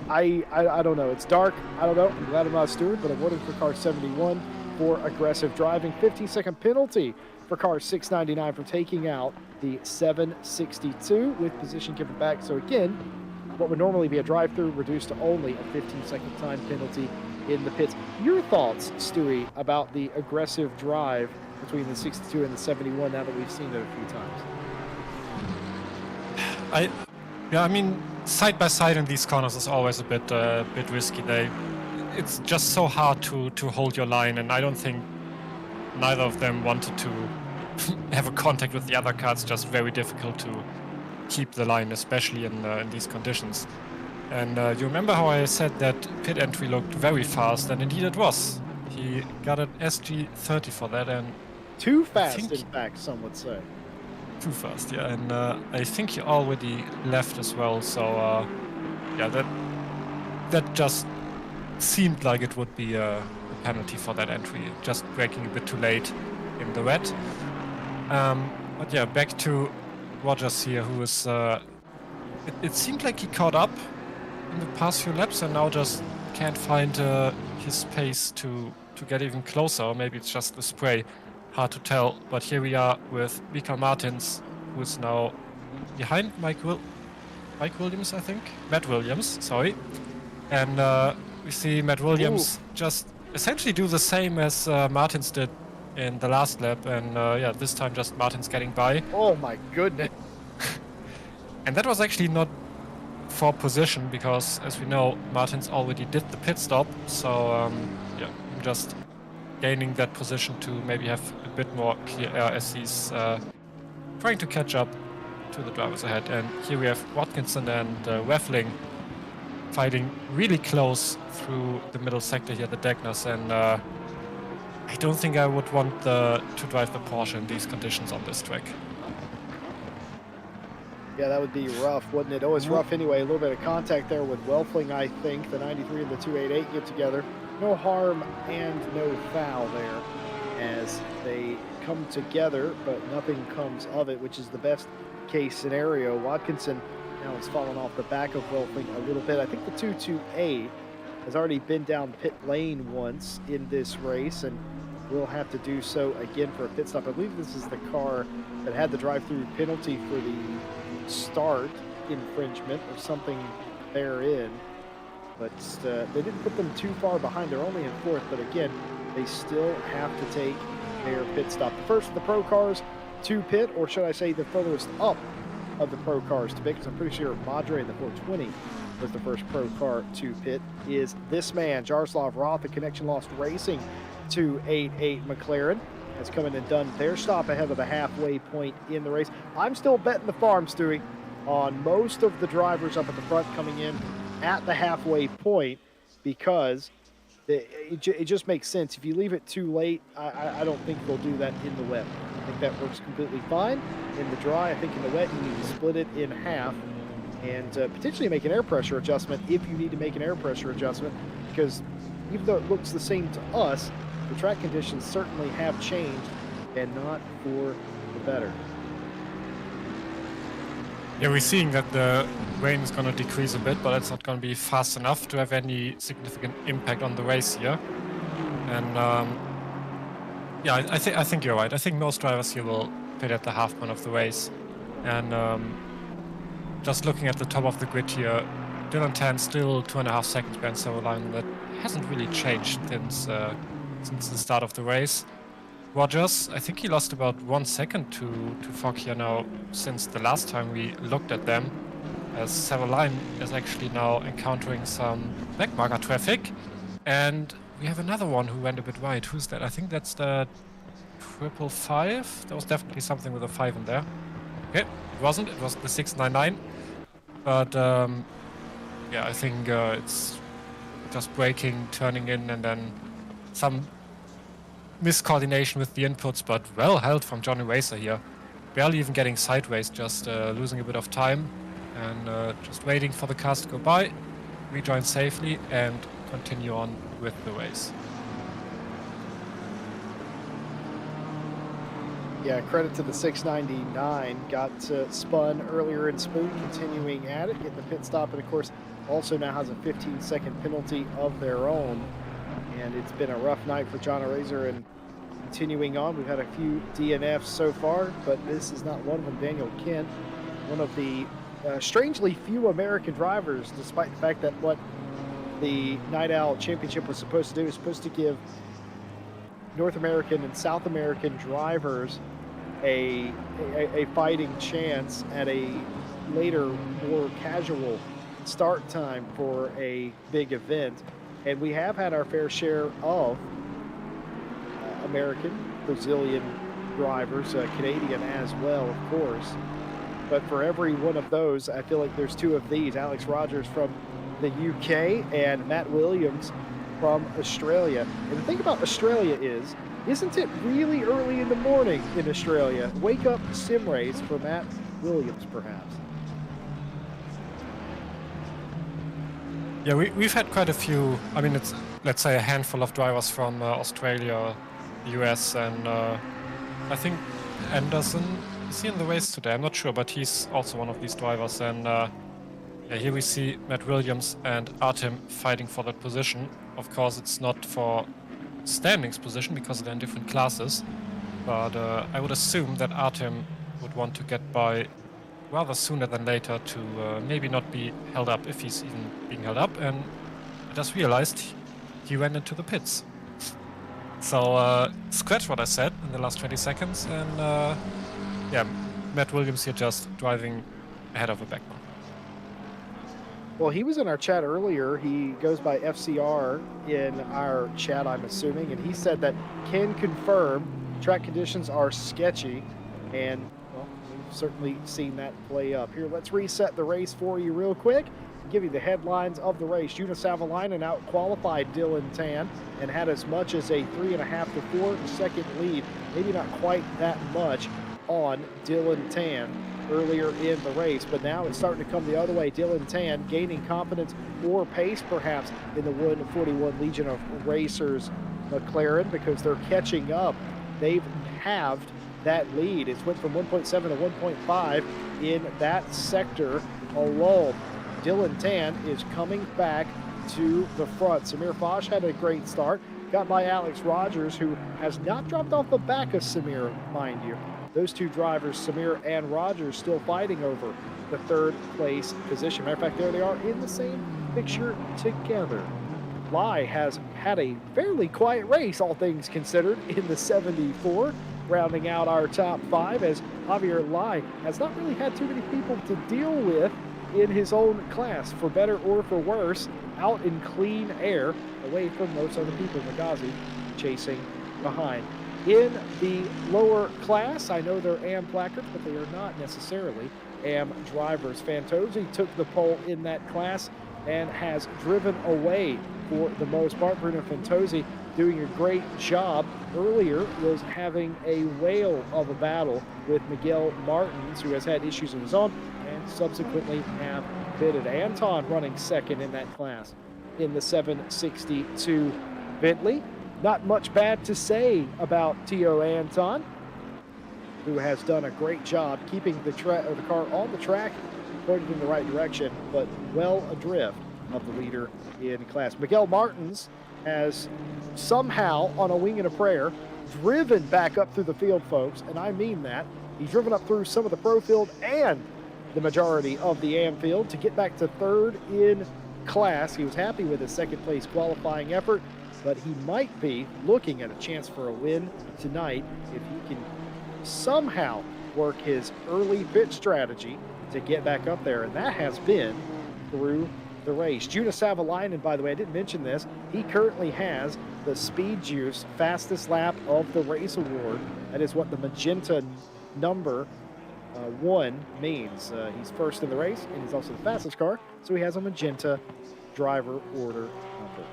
I don't know. It's dark. I don't know. I'm glad I'm not a steward, but I'm voting for car 71 for aggressive driving. 15-second penalty for car 699 for taking out the 762 with position given back. So again, what would normally be a drive-through reduced to only a 15-second time penalty in the pits. Your thoughts, Stewie, about the aggressive drive between the 62 and the 71 now that we've seen it a few times? I mean, side by side in these corners is always a bit risky. It's just so hard to hold your line, and I don't think neither of them wanted to have a contact with the other car. It's just very difficult to keep the line, especially in these conditions. And you remember how I said that pit entry looked very fast, and indeed it was. He got an SG30 for that, and too fast, in fact, some would say. Too fast, yeah. And I think he already left as well. So yeah, that just seemed like it would be a penalty for that entry, just braking a bit too late in the wet. But yeah, back to Rogers here, who is... it seemed like he caught up in the past few laps and now just can't find his pace to get even closer. Or maybe it's just the spray. Hard to tell. But here we are with Mikael Martins, who is now behind Mike Williams, I think. Matt Williams, sorry. And we see Matt Williams just essentially do the same as Martins did in the last lap. And yeah, this time just Martins getting by. Oh my goodness. And that was actually not for position because, as we know, Martins already did the pit stop. So yeah, just gaining that position to maybe have a bit more clear air as he's trying to catch up to the drivers ahead. And here we have Watkinson and Weffling fighting really close through the middle sector here, the Degners. And I don't think I would want to drive the Porsche in these conditions on this track. Yeah, that would be rough, wouldn't it? Oh, it's rough anyway. A little bit of contact there with Weffling, I think. The 93 and the 288 get together. No harm and no foul there as they come together, but nothing comes of it, which is the best case scenario. Watkinson now has fallen off the back of Weffling a little bit. I think the 228 has already been down pit lane once in this race and will have to do so again for a pit stop. I believe this is the car that had the drive-through penalty for the start infringement or something therein, but they didn't put them too far behind. They're only in fourth, but again, they still have to take their pit stop. The first of the pro cars to pit, or should I say the furthest up of the pro cars to pit, because I'm pretty sure Madre in the 420 was the first pro car to pit, is this man, Jaroslav Roth, the Connection Lost Racing 288 McLaren. Has come in and done their stop ahead of the halfway point in the race. I'm still betting the farm, Stewie, on most of the drivers up at the front coming in at the halfway point because it just makes sense. If you leave it too late, I don't think they'll do that in the wet. I think that works completely fine. In the dry, I think in the wet, you need to split it in half and potentially make an air pressure adjustment if you need to make an air pressure adjustment, because even though it looks the same to us, the track conditions certainly have changed, and not for the better. Yeah, we're seeing that the rain is going to decrease a bit, but it's not going to be fast enough to have any significant impact on the race here. And yeah, I think you're right. I think most drivers here will pit at the half point of the race. And just looking at the top of the grid here, Dylan Tan still 2.5 seconds behind Savoline. That hasn't really changed since the start of the race. Rogers, I think he lost about 1 second to Fogg here now since the last time we looked at them, as Savoline is actually now encountering some backmarker traffic. And we have another one who went a bit wide. Who's that? I think that's the 555. There was definitely something with a 5 in there. Okay, it wasn't. It was the 699. But yeah, I think it's just braking, turning in, and then some miscoordination with the inputs, but well held from Johnny Racer here. Barely even getting sideways, just losing a bit of time and just waiting for the cars to go by, rejoin safely, and continue on with the race. Yeah, credit to the 699. Got spun earlier in Spoon, continuing at it, getting the pit stop, and of course also now has a 15-second penalty of their own. And it's been a rough night for John Arazer, and continuing on, we've had a few DNFs so far, but this is not one of them. Daniel Kent, one of the strangely few American drivers, despite the fact that what the Night Owl Championship was supposed to do is supposed to give North American and South American drivers a fighting chance at a later, more casual start time for a big event. And we have had our fair share of American, Brazilian drivers, Canadian as well, of course. But for every one of those, I feel like there's two of these. Alex Rogers from the UK and Matt Williams from Australia. And the thing about Australia is, isn't it really early in the morning in Australia? Wake up sim race for Matt Williams, perhaps. Yeah, we've had quite a few, I mean, it's, let's say, a handful of drivers from Australia, US, and I think Anderson, is he in the race today? I'm not sure, but he's also one of these drivers. And yeah, here we see Matt Williams and Artem fighting for that position. Of course, it's not for standings position because they're in different classes, but I would assume that Artem would want to get by rather sooner than later to maybe not be held up if he's even being held up. And I just realized he went into the pits. So scratch what I said in the last 20 seconds. And yeah, Matt Williams here just driving ahead of a backbone. Well, he was in our chat earlier. He goes by FCR in our chat, I'm assuming, and he said that can confirm track conditions are sketchy, and well, we've certainly seen that play up. Here, let's reset the race for you real quick. Give you the headlines of the race. Juna Savalainen out-qualified Dylan Tan and had as much as a 3.5 to 4 second lead. Maybe not quite that much on Dylan Tan earlier in the race, but now it's starting to come the other way. Dylan Tan gaining confidence or pace perhaps in the 141 Legion of Racers McLaren because they're catching up. They've halved that lead. It's went from 1.7 to 1.5 in that sector alone. Dylan Tan is coming back to the front. Samir Foch had a great start, got by Alex Rogers, who has not dropped off the back of Samir, mind you. Those two drivers, Samir and Rogers, still fighting over the third place position. Matter of fact, there they are in the same picture together. Lai has had a fairly quiet race, all things considered, in the 74, rounding out our top 5, as Javier Lai has not really had too many people to deal with in his own class, for better or for worse, out in clean air, away from most other people. Magazi chasing behind. In the lower class, I know they're AM placards, but they are not necessarily AM drivers. Fantozzi took the pole in that class and has driven away for the most part. Bruno Fantozzi doing a great job. Earlier was having a whale of a battle with Miguel Martins, who has had issues of his own, and subsequently have pitted. Anton running second in that class in the 762 Bentley. Not much bad to say about Tio Anton, who has done a great job keeping the car on the track, pointed in the right direction, but well adrift of the leader in class. Miguel Martins has somehow, on a wing and a prayer, driven back up through the field, folks, and I mean that. He's driven up through some of the pro field and the majority of the AM field to get back to third in class. He was happy with his second place qualifying effort, but he might be looking at a chance for a win tonight if he can somehow work his early pit strategy to get back up there, and that has been through the race. Juna Savalainen, by the way, I didn't mention this, he currently has the Speed Juice fastest lap of the race award. That is what the magenta number 1 means. He's first in the race, and he's also the fastest car, so he has a magenta driver order number.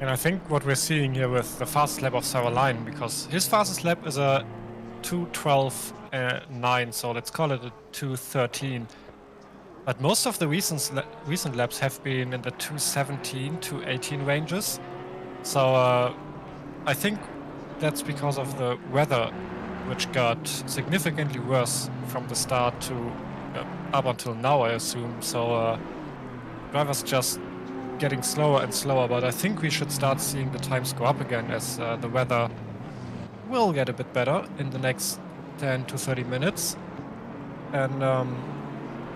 And I think what we're seeing here with the fastest lap of Savalainen, because his fastest lap is a 2:12.9, so let's call it a 2:13. But most of the recent laps have been in the 2:17 to 18 ranges. So I think that's because of the weather, which got significantly worse from the start to up until now, I assume. So drivers just getting slower and slower, but I think we should start seeing the times go up again as the weather will get a bit better in the next 10 to 30 minutes. And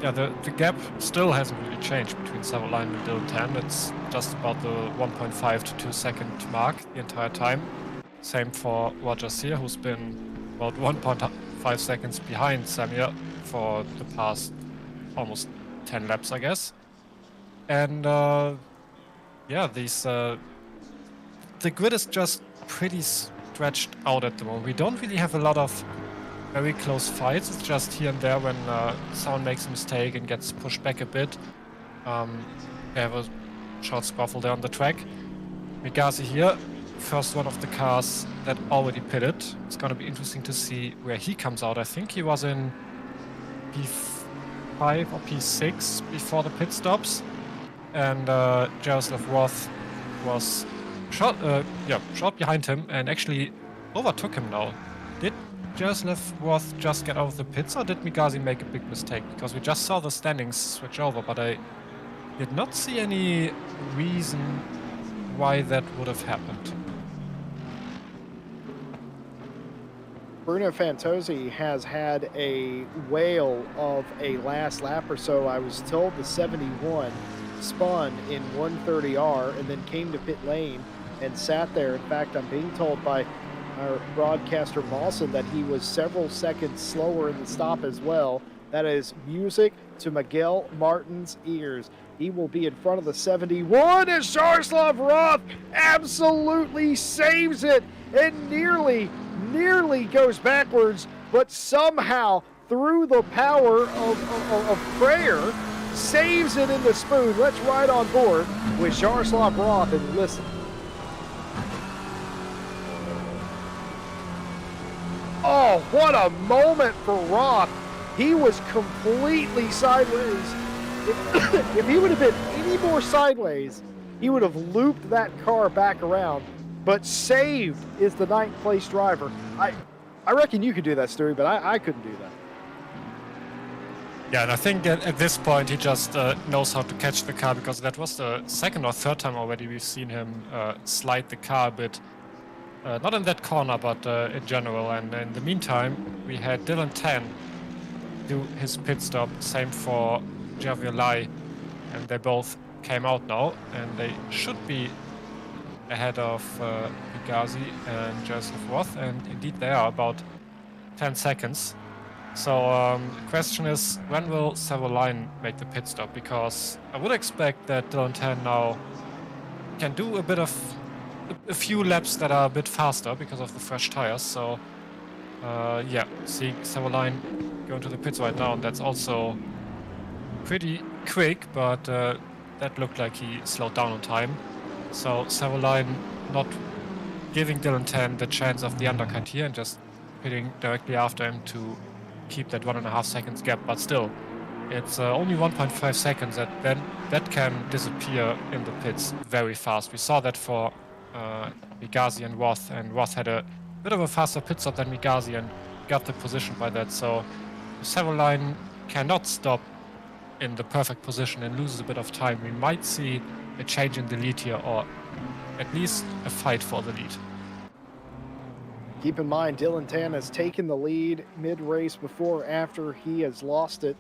yeah, the gap still hasn't really changed between Savalainen and Dylan Tan. It's just about the 1.5 to 2 second mark the entire time. Same for Rogers here, who's been about 1.5 seconds behind Samir for the past almost 10 laps, I guess. And yeah, the grid is just pretty stretched out at the moment. We don't really have a lot of very close fights. It's just here and there when someone makes a mistake and gets pushed back a bit. We have a short scuffle there on the track. Migazi here, first one of the cars that already pitted. It's going to be interesting to see where he comes out. I think he was in P5 or P6 before the pit stops. And Jaroslav Roth was short behind him and actually overtook him now. Did Jaroslav Roth just get out of the pits, or did Migazi make a big mistake? Because we just saw the standings switch over, but I did not see any reason why that would have happened. Bruno Fantozzi has had a whale of a last lap or so. I was told the 71 spun in 130R and then came to pit lane and sat there. In fact, I'm being told by our broadcaster Mawson that he was several seconds slower in the stop as well. That is music to Miguel Martin's ears. He will be in front of the 71 as Jaroslav Roth absolutely saves it and nearly goes backwards, but somehow through the power of prayer saves it in the spoon. Let's ride on board with Jaroslav Roth and listen. Oh, what a moment for Roth. He was completely sideways. If he would have been any more sideways, he would have looped that car back around. But saved is the 9th place driver. I reckon you could do that, Stewie, but I couldn't do that. Yeah, and I think at this point he just knows how to catch the car, because that was the second or third time already we've seen him slide the car a bit. Not in that corner, but in general. And in the meantime, we had Dylan Tan do his pit stop. Same for Javier Lai, and they both came out now, and they should be ahead of Higazi and Joseph Roth, and indeed they are about 10 seconds. So the question is, when will Savoline make the pit stop? Because I would expect that Dylan Tan now can do a few laps that are a bit faster because of the fresh tires. So yeah, seeing Savoline going to the pits right now, and that's also pretty quick, but that looked like he slowed down on time. So Savoline not giving Dylan Tan the chance of the undercut here and just pitting directly after him to keep that 1.5 seconds gap. But still, it's only 1.5 seconds that can disappear in the pits very fast. We saw that for Higazi and Roth had a bit of a faster pit stop than Higazi and got the position by that. So if Savoline cannot stop in the perfect position and loses a bit of time, we might see a change in the lead here, or at least a fight for the lead. Keep in mind, Dylan Tan has taken the lead mid-race before, after he has lost it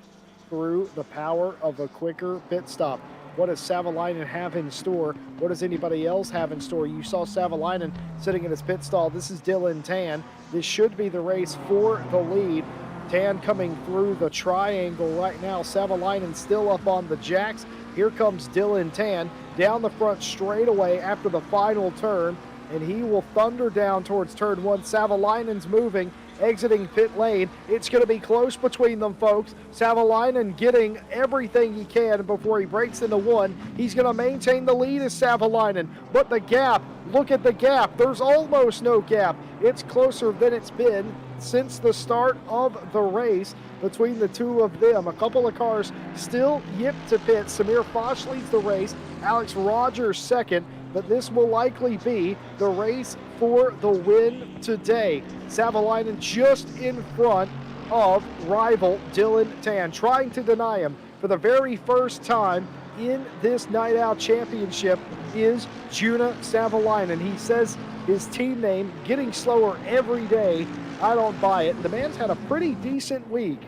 through the power of a quicker pit stop. What does Savalainen have in store? What does anybody else have in store? You saw Savalainen sitting in his pit stall. This is Dylan Tan. This should be the race for the lead. Tan coming through the triangle right now. Savalainen still up on the jacks. Here comes Dylan Tan down the front straightaway after the final turn, and he will thunder down towards turn 1. Savalainen's moving, exiting pit lane. It's going to be close between them, folks. Savalainen getting everything he can before he breaks into 1. He's going to maintain the lead as Savalainen, but the gap, look at the gap. There's almost no gap. It's closer than it's been since the start of the race between the two of them. A couple of cars still yip to pit. Samir Foch leads the race, Alex Rogers second, but this will likely be the race for the win today. Savalainen just in front of rival Dylan Tan, trying to deny him for the very first time in this Night Out Championship is Juna Savalainen. He says his team name, getting slower every day. I don't buy it. The man's had a pretty decent week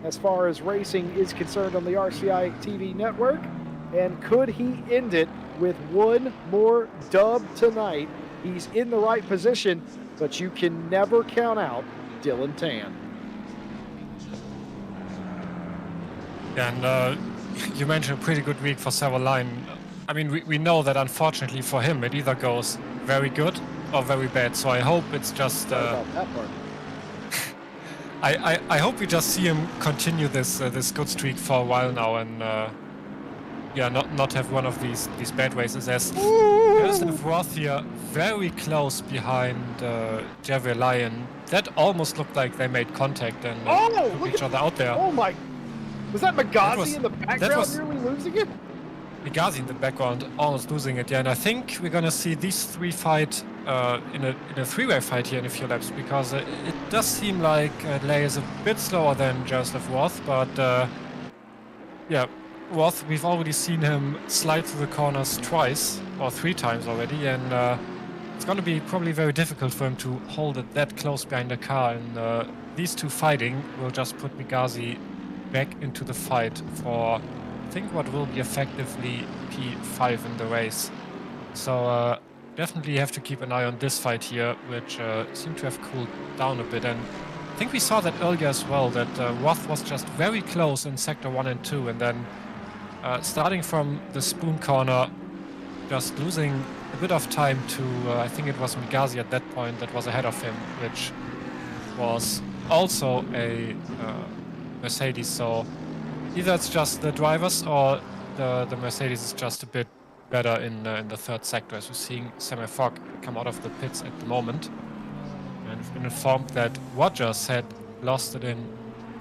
as far as racing is concerned on the RCI TV network. And could he end it with one more dub tonight? He's in the right position, but you can never count out Dylan Tan. And you mentioned a pretty good week for Savalainen. I mean, we know that unfortunately for him, it either goes very good or very bad. So I hope it's just... about that part. I hope we just see him continue this good streak for a while now, and yeah, not have one of these bad races. As Joseph Roth here, very close behind Javier Lyon. That almost looked like they made contact and took each other out there. Oh my! Was that Magazi in the background nearly losing it? Higazi in the background almost losing it, yeah. And I think we're gonna see these three fight in a three-way fight here in a few laps, because it does seem like Lay is a bit slower than Joseph Roth, but yeah, Roth, we've already seen him slide through the corners twice or 3 times already, and it's going to be probably very difficult for him to hold it that close behind the car, and these two fighting will just put Migazi back into the fight for, I think, what will be effectively P5 in the race. So definitely have to keep an eye on this fight here, which seemed to have cooled down a bit. And I think we saw that earlier as well, that Roth was just very close in sector 1 and 2, and then starting from the spoon corner, just losing a bit of time to, I think it was Migazi at that point that was ahead of him, which was also a Mercedes. So either it's just the drivers or the Mercedes is just a bit better in the third sector, as we're seeing Samuel Fogg come out of the pits at the moment. And we've been informed that Rogers had lost it in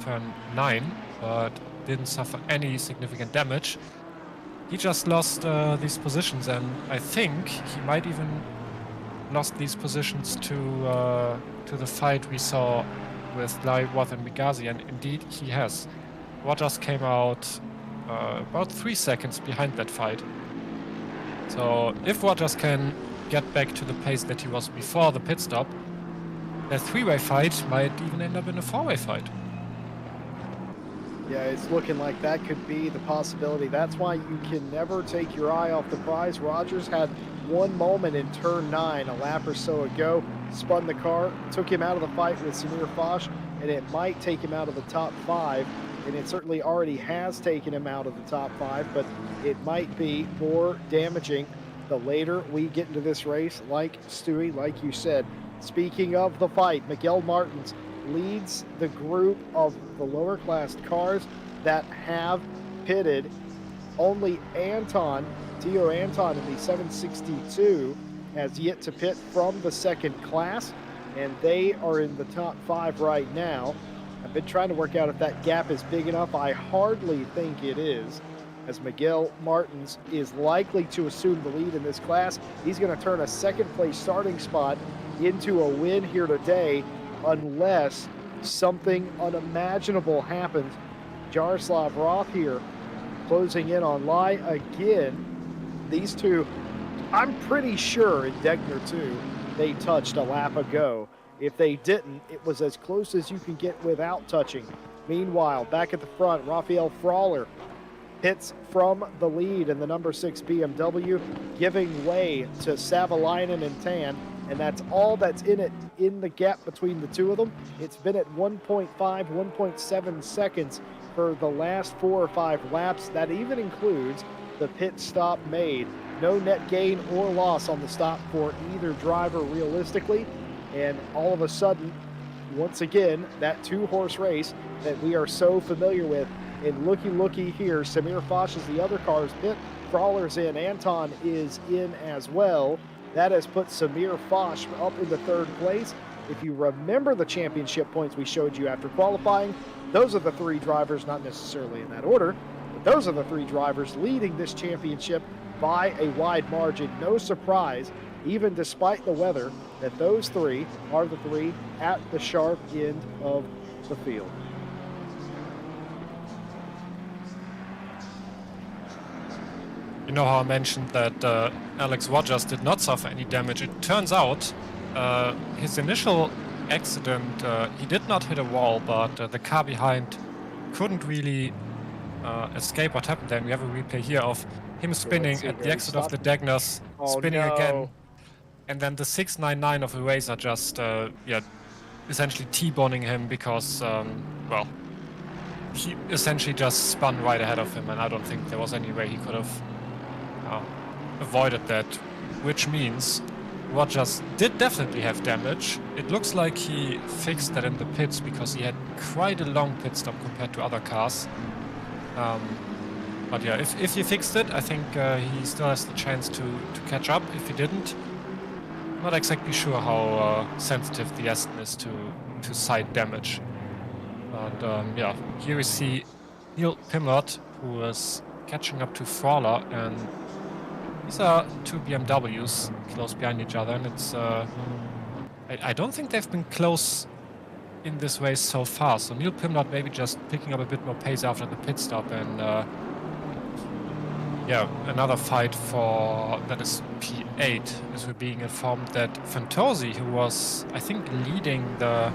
turn 9, but didn't suffer any significant damage. He just lost these positions, and I think he might even lost these positions to the fight we saw with Larry Roth and Migazi, and indeed he has. Rogers came out about 3 seconds behind that fight. So if Rogers can get back to the pace that he was before the pit stop, that 3-way fight might even end up in a 4-way fight. Yeah, it's looking like that could be the possibility. That's why you can never take your eye off the prize. Rogers had one moment in turn 9, a lap or so ago, spun the car, took him out of the fight with Samir Foch, and it might take him out of the top 5. And it certainly already has taken him out of the top 5, but it might be more damaging the later we get into this race, like Stewie, like you said. Speaking of the fight, Miguel Martins leads the group of the lower class cars that have pitted. Only Tio Anton in the 762 has yet to pit from the second class, and they are in the top 5 right now. I've been trying to work out if that gap is big enough. I hardly think it is, as Miguel Martins is likely to assume the lead in this class. He's going to turn a second place starting spot into a win here today, unless something unimaginable happens. Jaroslav Roth here closing in on Lai again. These two, I'm pretty sure in Degner 2, they touched a lap ago. If they didn't, it was as close as you can get without touching. Meanwhile, back at the front, Rafael Frawler hits from the lead in the number 6 BMW, giving way to Savalainen and Tan, and that's all that's in it in the gap between the two of them. It's been at 1.5, 1.7 seconds for the last 4 or 5 laps. That even includes the pit stop made. No net gain or loss on the stop for either driver realistically. And all of a sudden, once again, that 2-horse race that we are so familiar with. And looky here, Samir Foch is the other car's pit. Frawler's in, Anton is in as well. That has put Samir Foch up into 3rd place. If you remember the championship points we showed you after qualifying, those are the 3 drivers, not necessarily in that order, but those are the 3 drivers leading this championship by a wide margin. No surprise, even despite the weather, that those 3 are the 3 at the sharp end of the field. You know how I mentioned that Alex Rogers did not suffer any damage? It turns out his initial accident, he did not hit a wall, but the car behind couldn't really escape what happened then. We have a replay here of him spinning at the exit of the Dagners, spinning again. And then the 699 of Eraser just, essentially T-boning him because, well, he essentially just spun right ahead of him, and I don't think there was any way he could have avoided that, which means Rogers did definitely have damage. It looks like he fixed that in the pits because he had quite a long pit stop compared to other cars. But yeah, if he fixed it, I think he still has the chance to catch up. If he didn't, not exactly sure how sensitive the Aston is to side damage. But yeah, here we see Neil Pimlott, who is catching up to Frawler, and these are 2 BMWs close behind each other, and it's I don't think they've been close in this race so far. So Neil Pimlott maybe just picking up a bit more pace after the pit stop, and Yeah, another fight for that is P8, as we're being informed that Fantozzi, who was, I think, leading the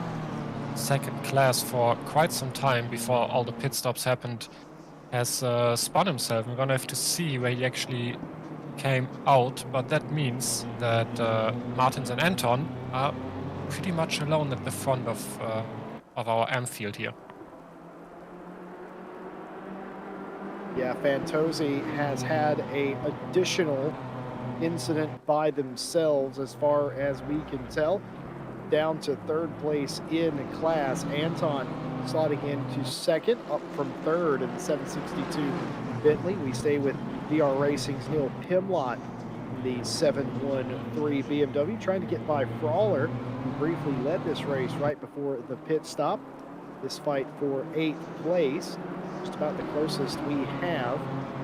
second class for quite some time before all the pit stops happened, has spun himself. We're gonna have to see where he actually came out, but that means that Martins and Anton are pretty much alone at the front of our Anfield here. Yeah, Fantozzi has had a additional incident by themselves as far as we can tell. Down to third place in class. Anton slotting into second, up from third in the 762 Bentley. We stay with VR Racing's Neil Pimlott in the 713 BMW, trying to get by Frawler, who briefly led this race right before the pit stop. This fight for 8th place, just about the closest we have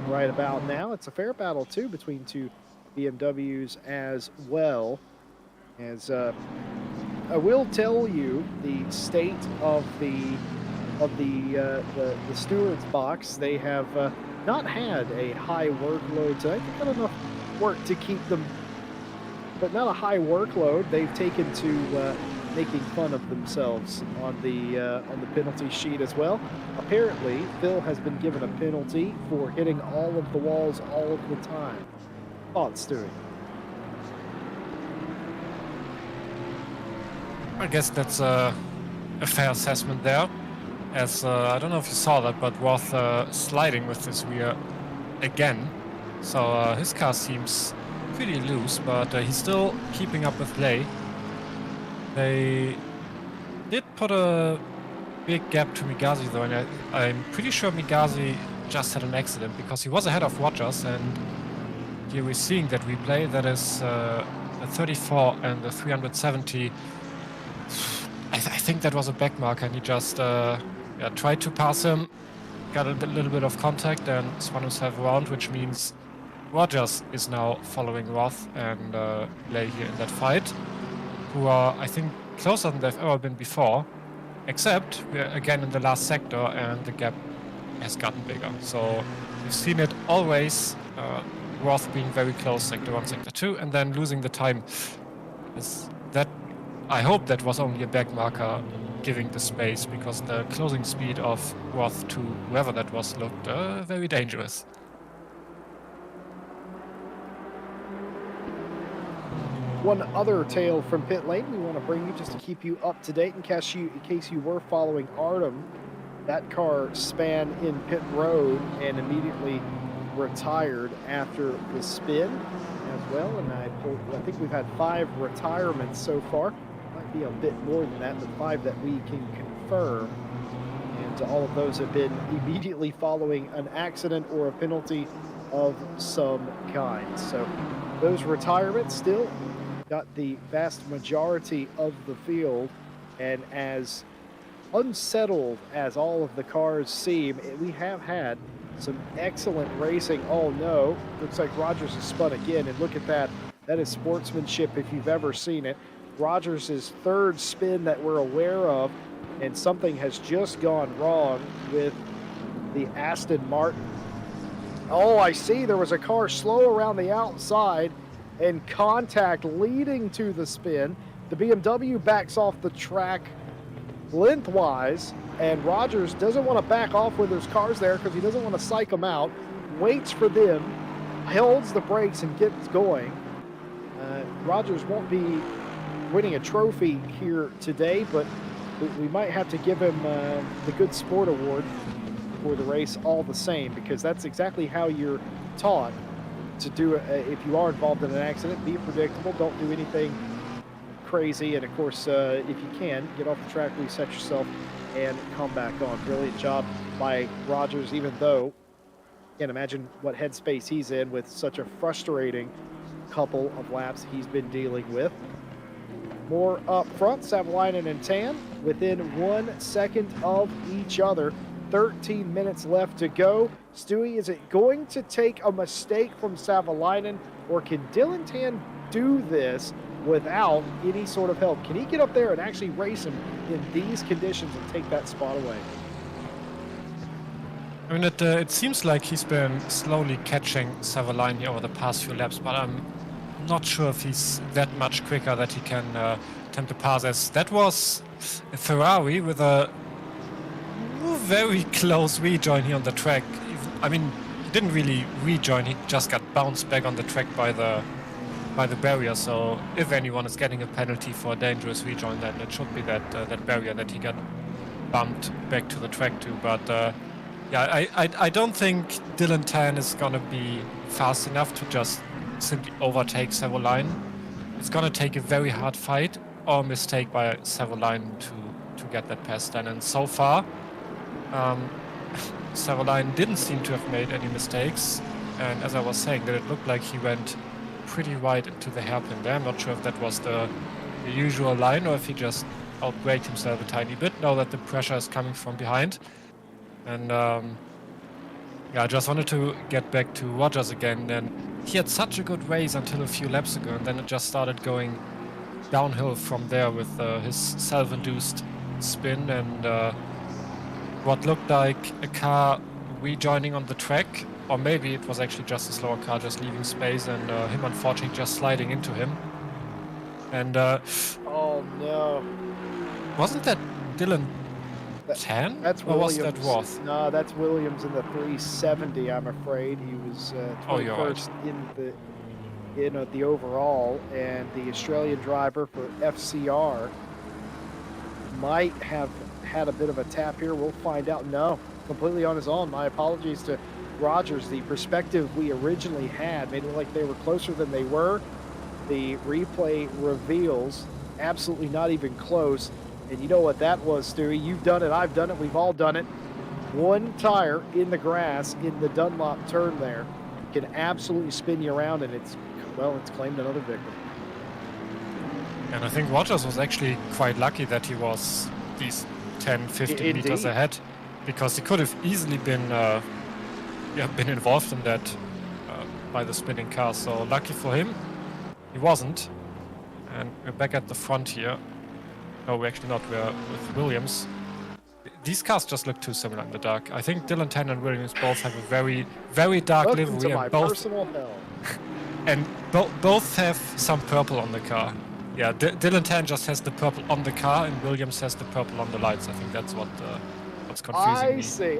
right about now. It's a fair battle, too, between two BMWs as well. As I will tell you the state of the stewards box. They have not had a high workload today. They've got enough work to keep them, but not a high workload. They've taken to making fun of themselves on the penalty sheet as well. Apparently, Phil has been given a penalty for hitting all of the walls all of the time. Thoughts, Stewie? I guess that's a fair assessment there. As I don't know if you saw that, but Roth sliding with his rear again. So his car seems pretty loose, but he's still keeping up with Lay. They did put a big gap to Migazi though, and I'm pretty sure Migazi just had an accident because he was ahead of Rogers, and here we're seeing that replay. That is a 34 and a 370. I think that was a back marker, and he just tried to pass him, got a little bit of contact, and spun himself around, which means Rogers is now following Roth and Lay here in that fight, who are, I think, closer than they've ever been before, except we're again in the last sector, and the gap has gotten bigger. So we've seen it always, Roth being very close, sector 1, sector 2, and then losing the time. I hope that was only a back marker giving the space, because the closing speed of Roth to whoever that was looked very dangerous. One other tale from pit lane we want to bring you just to keep you up to date in case you were following Artem. That car span in pit road and immediately retired after the spin as well. And I think we've had 5 retirements so far. Might be a bit more than that, but 5 that we can confirm. And all of those have been immediately following an accident or a penalty of some kind. So those retirements still got the vast majority of the field, and as unsettled as all of the cars seem, we have had some excellent racing. Oh no, looks like Rogers has spun again, and look at that. That is sportsmanship if you've ever seen it. Rogers' 3rd spin that we're aware of, and something has just gone wrong with the Aston Martin. Oh, I see there was a car slow around the outside and contact leading to the spin. The BMW backs off the track lengthwise, and Rogers doesn't want to back off when there's cars there because he doesn't want to psych them out. Waits for them, holds the brakes, and gets going. Rogers won't be winning a trophy here today, but we might have to give him the Good Sport Award for the race all the same, because that's exactly how you're taught to do it. If you are involved in an accident, be predictable, don't do anything crazy, and of course, if you can, get off the track, reset yourself, and come back on. Brilliant job by Rogers, even though I can't imagine what headspace he's in with such a frustrating couple of laps he's been dealing with. More up front, Savalainen and Tan within 1 second of each other. 13 minutes left to go. Stewie, is it going to take a mistake from Savalainen, or can Dylan Tan do this without any sort of help? Can he get up there and actually race him in these conditions and take that spot away? I mean, it seems like he's been slowly catching Savaline here over the past few laps, but I'm not sure if he's that much quicker that he can attempt to pass, as that was a Ferrari with a very close rejoin here on the track. I mean, he didn't really rejoin, he just got bounced back on the track by the barrier, so if anyone is getting a penalty for a dangerous rejoin, then it should be that barrier that he got bumped back to the track to. But yeah, I don't think Dylan Tan is gonna be fast enough to just simply overtake Savaline. It's gonna take a very hard fight or a mistake by Savaline to get that pass done, and so far Savaline didn't seem to have made any mistakes, and as I was saying, that it looked like he went pretty wide into the hairpin there. I'm not sure if that was the usual line or if he just outbraked himself a tiny bit now that the pressure is coming from behind. And yeah, I just wanted to get back to Rogers again, and he had such a good race until a few laps ago, and then it just started going downhill from there with his self-induced spin and what looked like a car rejoining on the track, or maybe it was actually just a slower car just leaving space and him unfortunately just sliding into him. And oh no, wasn't that Dylan Tan? That's or Williams. Was that Roth? No, that's Williams in the 370. I'm afraid he was 21st in the overall, and the Australian driver for FCR might have had a bit of a tap here. We'll find out. No, completely on his own. My apologies to Rogers. The perspective we originally had made it look like they were closer than they were. The replay reveals absolutely not even close. And you know what that was, Stewie? You've done it, I've done it, we've all done it. One tire in the grass in the Dunlop turn there can absolutely spin you around, and it's claimed another victim. And I think Rogers was actually quite lucky that he was these 10, 15 meters ahead, because he could have easily been involved in that by the spinning car. So lucky for him, he wasn't. And we're back at the front here. No, we're actually not. We're with Williams. These cars just look too similar in the dark. I think Dylan Tan and Williams both have a very, very dark Welcome livery. To my personal hell. And both have some purple on the car. Yeah, Dylan Tan just has the purple on the car, and Williams has the purple on the lights. I think that's what's confusing me. I see.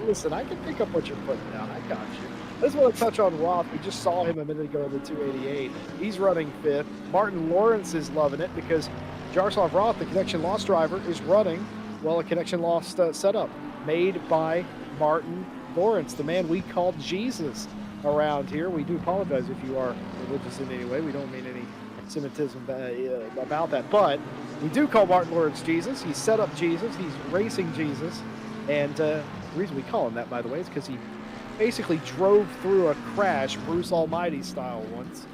Listen, I can pick up what you're putting down. I got you. I just want to touch on Roth. We just saw him a minute ago in the 288. He's running 5th. Martin Lawrence is loving it because Jaroslav Roth, the connection loss driver, is running, well, a connection loss setup made by Martin Lawrence, the man we call Jesus around here. We do apologize if you are religious in any way. We don't mean any Semitism about that, but we do call Martin Lawrence Jesus. He's set up Jesus. He's racing Jesus. And the reason we call him that, by the way, is because he basically drove through a crash, Bruce Almighty style, once.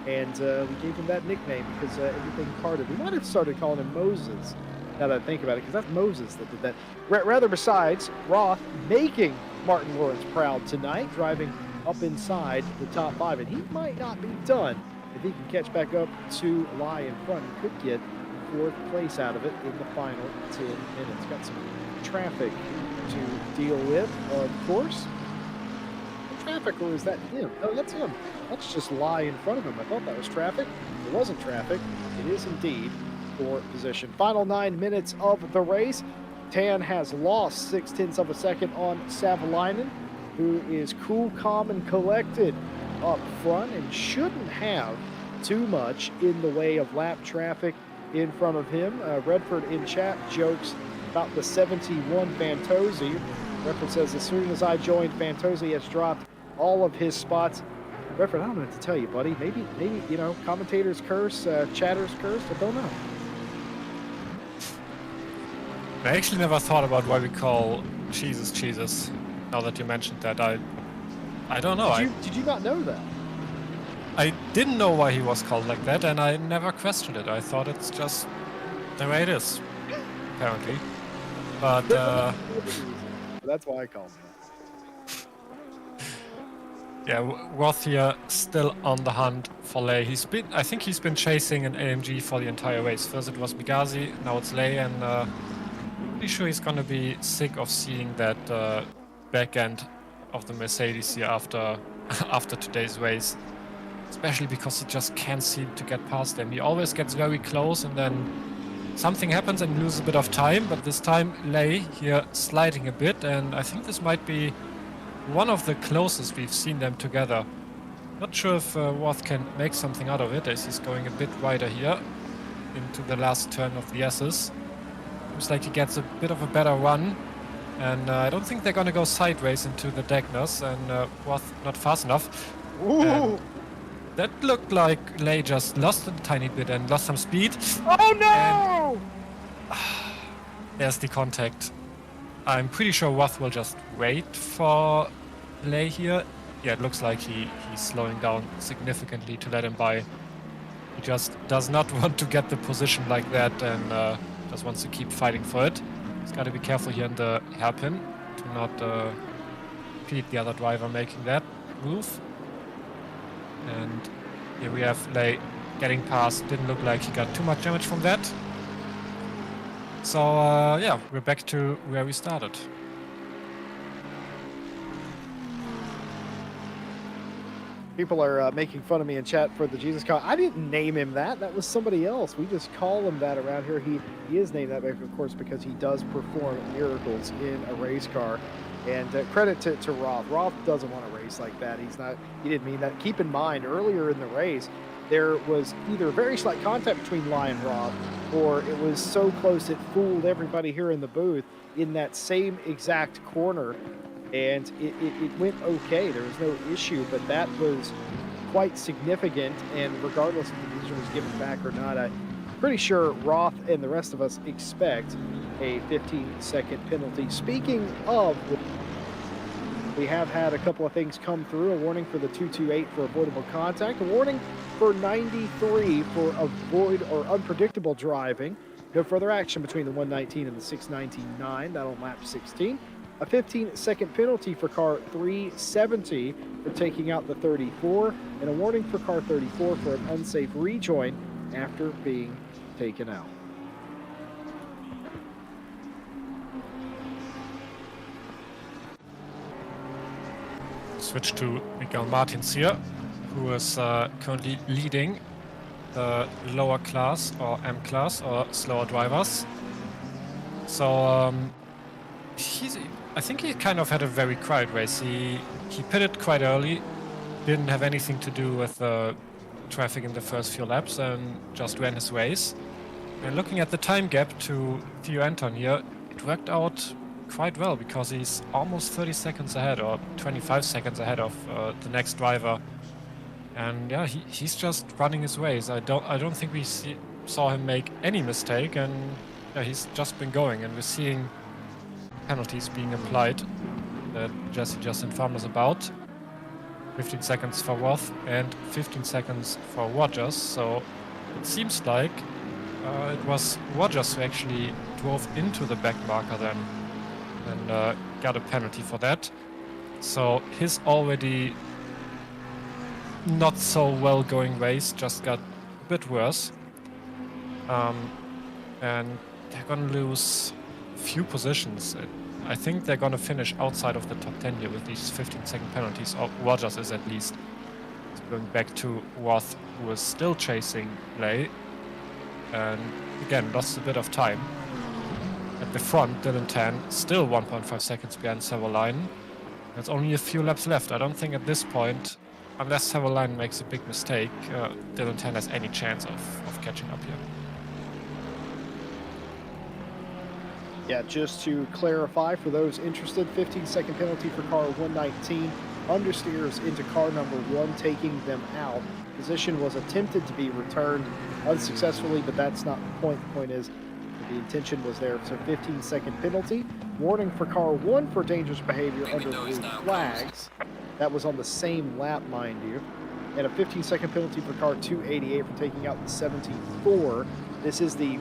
And we gave him that nickname because everything parted. We might have started calling him Moses, now that I think about it, because that's Moses that did that. Rather, besides, Roth making Martin Lawrence proud tonight, driving up inside the top 5. And he might not be done if he can catch back up to lie in front. He could get 4th place out of it in the final 10 minutes. Got some traffic to deal with, of course. Traffic, or is that him? No, that's him. Let's just lie in front of him. I thought that was traffic. It wasn't traffic. It is indeed for position. Final 9 minutes of the race. Tan has lost 0.6 of a second on Savalainen, who is cool, calm, and collected up front and shouldn't have too much in the way of lap traffic in front of him. Redford in chat jokes about the 71 Fantozzi. Redford says, as soon as I joined, Fantozzi has dropped all of his spots. Redford, I don't know what to tell you, buddy. Maybe, you know, commentators curse, chatters curse, I don't know. I actually never thought about why we call Jesus. Now that you mentioned that, I don't know. Did you not know that? I didn't know why he was called like that, and I never questioned it. I thought it's just the way it is, apparently. But that's why I called him. Yeah, Roth here still on the hunt for Lay. I think he's been chasing an AMG for the entire race. First it was Migazi, now it's Lay, and pretty sure he's gonna be sick of seeing that back end of the Mercedes here after after today's race, especially because he just can't seem to get past them. He always gets very close and then something happens and he loses a bit of time, but this time Lay here sliding a bit, and I think this might be one of the closest we've seen them together. Not sure if Roth can make something out of it, as he's going a bit wider here into the last turn of the S's. Looks like he gets a bit of a better run, and I don't think they're going to go sideways into the Dagners, and Roth not fast enough. Ooh! That looked like Lay just lost a tiny bit and lost some speed. Oh no! There's the contact. I'm pretty sure Roth will just wait for Lay here. Yeah, it looks like he's slowing down significantly to let him by. He just does not want to get the position like that, and just wants to keep fighting for it. He's got to be careful here in the hairpin to not impede the other driver making that move. And here we have Lay getting past. Didn't look like he got too much damage from that. So yeah, we're back to where we started. People are making fun of me in chat for the Jesus car. I didn't name him that. That was somebody else. We just call him that around here. He is named that, of course, because he does perform miracles in a race car. And credit to Roth. Roth doesn't want to race like that. He didn't mean that. Keep in mind, earlier in the race, there was either very slight contact between Lai and Roth, or it was so close it fooled everybody here in the booth in that same exact corner. And it went okay. There was no issue, but that was quite significant. And regardless if the decision was given back or not, I'm pretty sure Roth and the rest of us expect a 15-second penalty. Speaking of, we have had a couple of things come through. A warning for the 228 for avoidable contact. A warning for 93 for avoid or unpredictable driving. No further action between the 119 and the 699. That on lap 16. A 15-second penalty for car 370 for taking out the 34, and a warning for car 34 for an unsafe rejoin after being taken out. Switch to Miguel Martins here, who is currently leading the lower class or M class or slower drivers. So I think he kind of had a very quiet race. He pitted quite early, didn't have anything to do with traffic in the first few laps, and just ran his race. And looking at the time gap to Theo Anton here, it worked out quite well because he's almost 30 seconds ahead or 25 seconds ahead of the next driver. And yeah, he's just running his race. I don't think we saw him make any mistake, and yeah, he's just been going, and we're seeing penalties being applied that Jesse just informed us about. 15 seconds for Roth and 15 seconds for Rogers. So it seems like it was Rogers who actually drove into the back marker then and got a penalty for that. So his already not so well going race just got a bit worse. And they're gonna lose few positions. I think they're going to finish outside of the top 10 here with these 15-second penalties, or Rogers is at least. So going back to Roth, who is still chasing Lay, and again lost a bit of time. At the front, Dylan Tan still 1.5 seconds behind Savoline. There's only a few laps left. I don't think at this point, unless Savoline makes a big mistake, Dylan Tan has any chance of catching up here. Yeah, just to clarify for those interested, 15-second penalty for car 119. Understeers into car number 1, taking them out. Position was attempted to be returned unsuccessfully, but that's not the point. The point is the intention was there. So 15-second penalty. Warning for car 1 for dangerous behavior under blue flags. That was on the same lap, mind you. And a 15-second penalty for car 288 for taking out the 74. This is the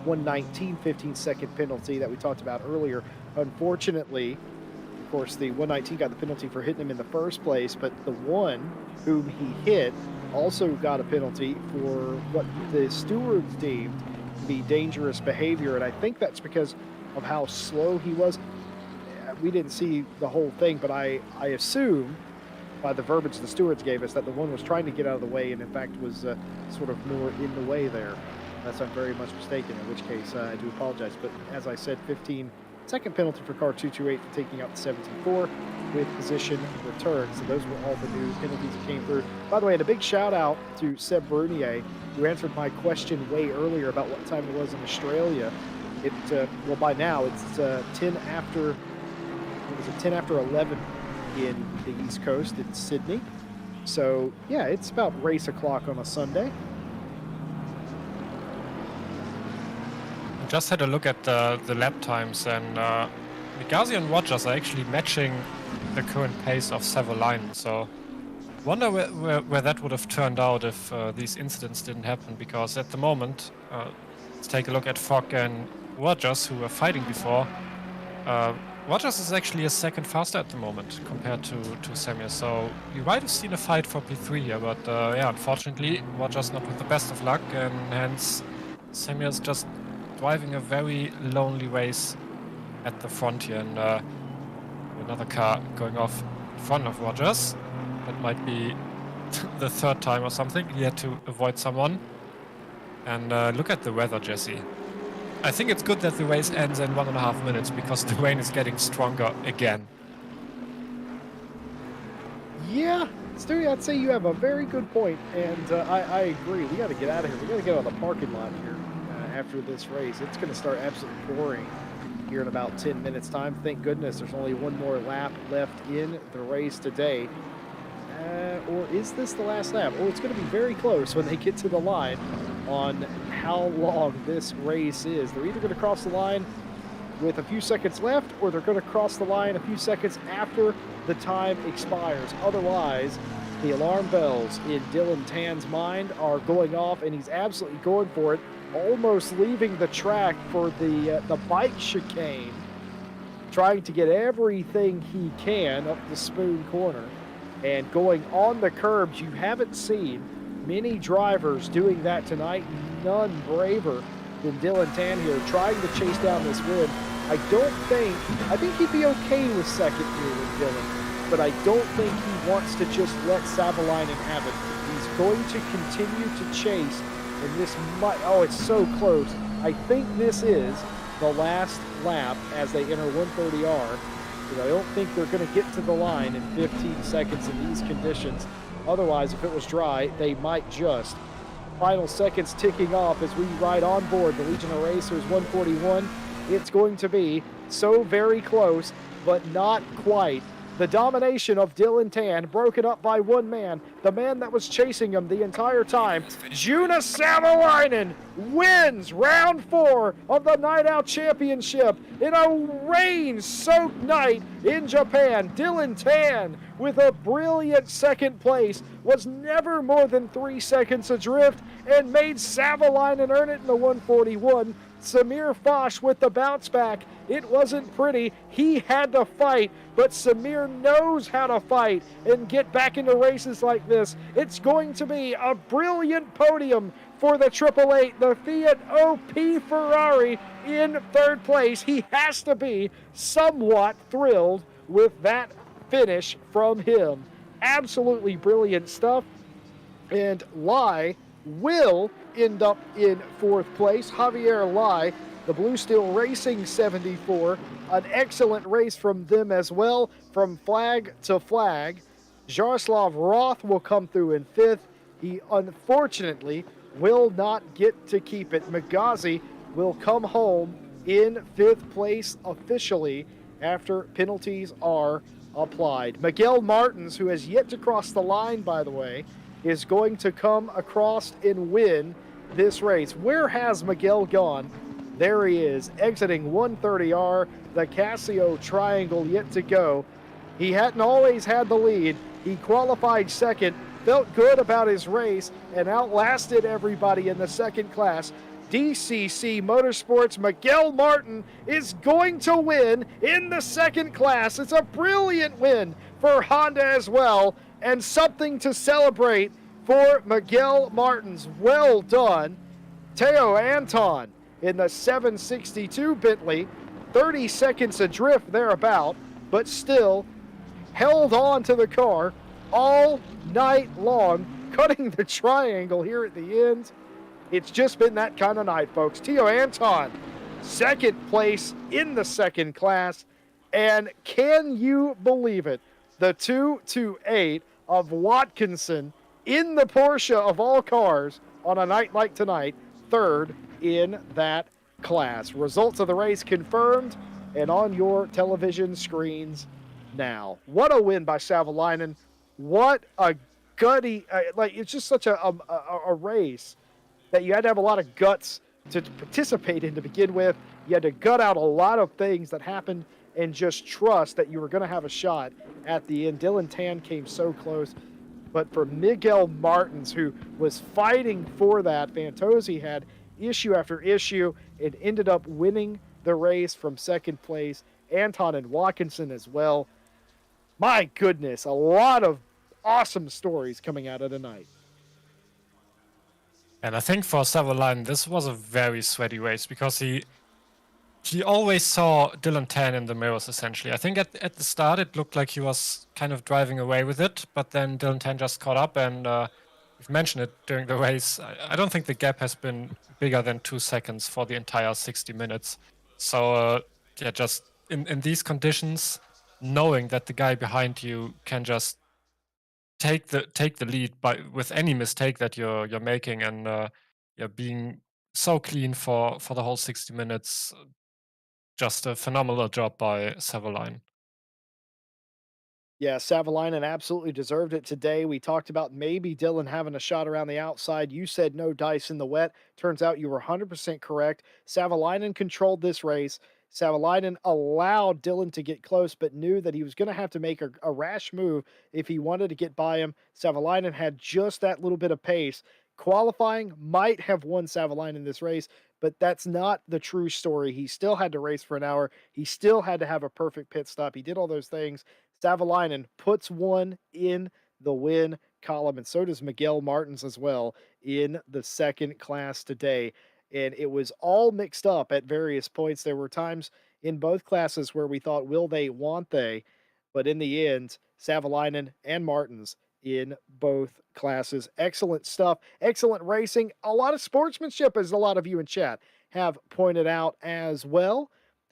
119 15-second penalty that we talked about earlier. Unfortunately, of course, the 119 got the penalty for hitting him in the first place, but the one whom he hit also got a penalty for what the stewards deemed to be dangerous behavior, and I think that's because of how slow he was. we didn't see the whole thing, but I assume by the verbiage the stewards gave us that the one was trying to get out of the way and in fact was sort of more in the way there. Unless I'm very much mistaken, in which case I do apologize. But as I said, 15-second penalty for car 228 for taking out the 74 with position return. So those were all the new penalties that came through. By the way, and a big shout out to Seb Brunier, who answered my question way earlier about what time it was in Australia. Well, by now it's 10 after 11 in the East Coast in Sydney. So yeah, it's about race o'clock on a Sunday. I just had a look at the lap times, and Migasi and Rogers are actually matching the current pace of Savolainen. So wonder where that would have turned out if these incidents didn't happen, because at the moment, let's take a look at Fogg and Rogers, who were fighting before. Rogers is actually a second faster at the moment compared to Samir, so you might have seen a fight for P3 here, but yeah, unfortunately, Rogers not with the best of luck, and hence Samir's just driving a very lonely race at the front here, and another car going off in front of Rogers. That might be the third time or something. He had to avoid someone. And look at the weather, Jesse. I think it's good that the race ends in 1.5 minutes because the rain is getting stronger again. Yeah, Stewie, I'd say you have a very good point, and I agree. We got to get out of here. We got to get out of the parking lot here after this race. It's going to start absolutely pouring here in about 10 minutes' time. Thank goodness there's only one more lap left in the race today. Or is this the last lap? Oh, it's going to be very close when they get to the line on how long this race is. They're either going to cross the line with a few seconds left, or they're going to cross the line a few seconds after the time expires. Otherwise, the alarm bells in Dylan Tan's mind are going off, and he's absolutely going for it, almost leaving the track for the bike chicane, trying to get everything he can up the Spoon Corner. And going on the curbs, you haven't seen many drivers doing that tonight. None braver than Dylan Tan here, trying to chase down this win. I think he'd be okay with second here with Dylan, but I don't think he wants to just let Savolainen have it. He's going to continue to chase, and this might, oh, it's so close. I think this is the last lap as they enter 130R. I don't think they're going to get to the line in 15 seconds in these conditions. Otherwise, if it was dry, they might just. Final seconds ticking off as we ride on board the Legion of Racers 141. It's going to be so very close, but not quite. The domination of Dylan Tan broken up by one man, the man that was chasing him the entire time. Juna Savolainen wins round 4 of the Night Out Championship in a rain-soaked night in Japan. Dylan Tan, with a brilliant second place, was never more than 3 seconds adrift and made Savolainen earn it in the 141. Samir Foch with the bounce back. It wasn't pretty. He had to fight, but Samir knows how to fight and get back into races like this. It's going to be a brilliant podium for the 888, the Fiat OP Ferrari in third place. He has to be somewhat thrilled with that finish from him. Absolutely brilliant stuff. And Lai will end up in fourth place. Javier Lai, the Blue Steel Racing 74, an excellent race from them as well, from flag to flag. Jaroslav Roth will come through in fifth. He unfortunately will not get to keep it. Migasi will come home in fifth place officially after penalties are applied. Miguel Martins, who has yet to cross the line, by the way, is going to come across and win this race. Where has Miguel gone? There he is, exiting 130R, the Casio Triangle yet to go. He hadn't always had the lead. He qualified second, felt good about his race, and outlasted everybody in the second class. DCC Motorsports Miguel Martin is going to win in the second class. It's a brilliant win for Honda as well, and something to celebrate for Miguel Martins. Well done. Teo Anton in the 762 Bentley 30 seconds adrift thereabout, but still held on to the car all night long, cutting the triangle here at the end. It's just been that kind of night, folks. Tio Anton, second place in the second class. And can you believe it? The 228 of Watkinson in the Porsche of all cars on a night like tonight, third in that class. Results of the race confirmed and on your television screens now. What a win by Savalainen. What a gutty, it's just such a race that you had to have a lot of guts to participate in to begin with. You had to gut out a lot of things that happened and just trust that you were going to have a shot at the end. Dylan Tan came so close. But for Miguel Martins, who was fighting for that, Fantozzi had issue after issue and ended up winning the race from second place. Anton and Watkinson as well. My goodness, a lot of awesome stories coming out of tonight. And I think for Savalainen, this was a very sweaty race because he always saw Dylan Tan in the mirrors, essentially. I think at the start, it looked like he was kind of driving away with it, but then Dylan Tan just caught up, and we've mentioned it during the race. I don't think the gap has been bigger than 2 seconds for the entire 60 minutes. So, yeah, just in these conditions, knowing that the guy behind you can just take the lead with any mistake that you're making, and being so clean for the whole 60 minutes. Just a phenomenal job by Savalainen. Yeah, Savalainen absolutely deserved it today. We talked about maybe Dylan having a shot around the outside. You said no dice in the wet. Turns out you were 100% correct. Savalainen controlled this race. Savalainen allowed Dylan to get close, but knew that he was going to have to make a rash move if he wanted to get by him. Savalainen had just that little bit of pace. Qualifying might have won Savalainen this race, but that's not the true story. He still had to race for an hour. He still had to have a perfect pit stop. He did all those things. Savalainen puts one in the win column, and so does Miguel Martins as well in the second class today. And it was all mixed up at various points. There were times in both classes where we thought, will they, want they? But in the end, Savalainen and Martins in both classes. Excellent stuff. Excellent racing. A lot of sportsmanship, as a lot of you in chat have pointed out as well.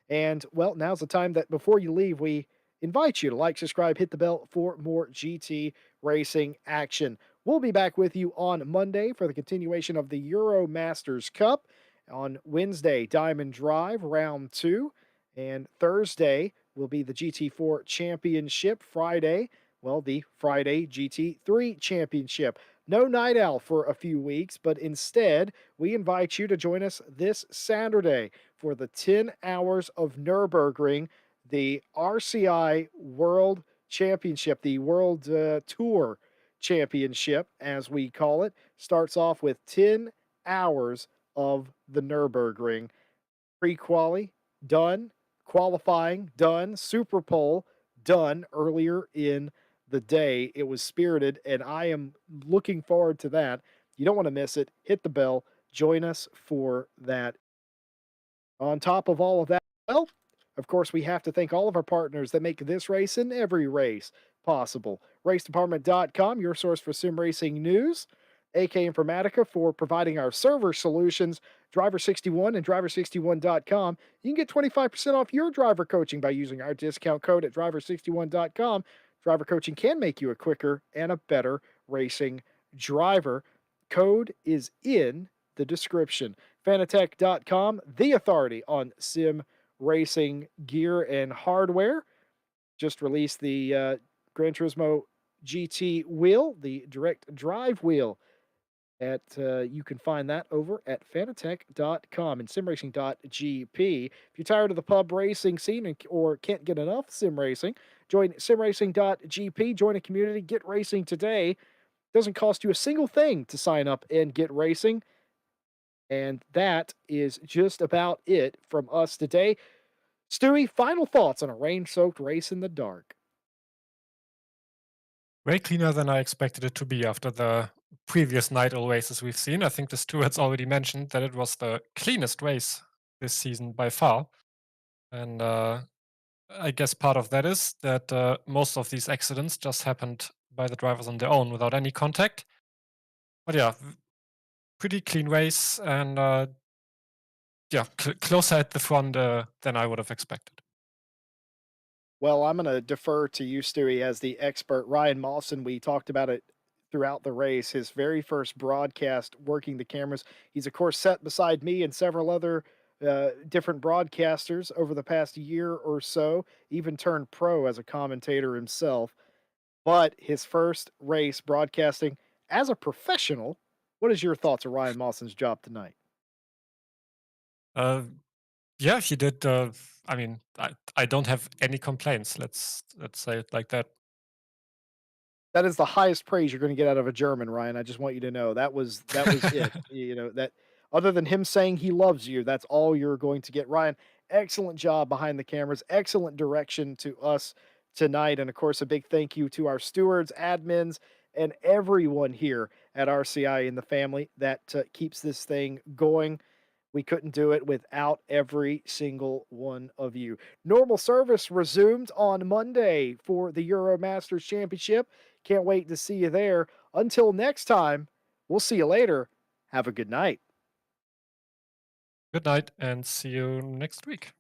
And, well, now's the time that before you leave, we invite you to like, subscribe, hit the bell for more GT racing action. We'll be back with you on Monday for the continuation of the Euro Masters Cup. On Wednesday, Diamond Drive Round 2. And Thursday will be the GT4 Championship. Friday, well, the Friday GT3 Championship. No Night Owl for a few weeks, but instead, we invite you to join us this Saturday for the 10 hours of Nürburgring, the RCI World Championship, the World Tour Championship, as we call it, starts off with 10 hours of the Nürburgring. Pre-quali, done. Qualifying, done. Super Pole, done earlier in the day. It was spirited, and I am looking forward to that. You don't want to miss it. Hit the bell. Join us for that. On top of all of that, well, of course, we have to thank all of our partners that make this race and every race possible. RaceDepartment.com, your source for sim racing news. AK Informatica for providing our server solutions. Driver61 and Driver61.com. You can get 25% off your driver coaching by using our discount code at Driver61.com. Driver coaching can make you a quicker and a better racing driver. Code is in the description. Fanatec.com, the authority on sim racing gear and hardware. Just released the Gran Turismo GT wheel, the direct drive wheel. You can find that over at Fanatec.com and simracing.gp. If you're tired of the pub racing scene or can't get enough sim racing, join simracing.gp, join a community, get racing today. Doesn't cost you a single thing to sign up and get racing. And that is just about it from us today. Stewie, final thoughts on a rain-soaked race in the dark. Way cleaner than I expected it to be after the previous night owl races we've seen. I think the stewards already mentioned that it was the cleanest race this season by far. And I guess part of that is that most of these accidents just happened by the drivers on their own without any contact. But yeah, pretty clean race and yeah, closer at the front than I would have expected. Well, I'm going to defer to you, Stewie, as the expert. Ryan Mawson, we talked about it throughout the race, his very first broadcast working the cameras. He's, of course, sat beside me and several other different broadcasters over the past year or so, even turned pro as a commentator himself. But his first race broadcasting as a professional, what is your thoughts of Ryan Mawson's job tonight? Uh, yeah, he did. I mean, I don't have any complaints. Let's say it like that. That is the highest praise you're gonna get out of a German, Ryan. I just want you to know that was it. You know, that other than him saying he loves you, that's all you're going to get. Ryan, excellent job behind the cameras, excellent direction to us tonight, and of course, a big thank you to our stewards, admins, and everyone here at RCI and the family that keeps this thing going. We couldn't do it without every single one of you. Normal service resumed on Monday for the Euro Masters Championship. Can't wait to see you there. Until next time, we'll see you later. Have a good night. Good night and see you next week.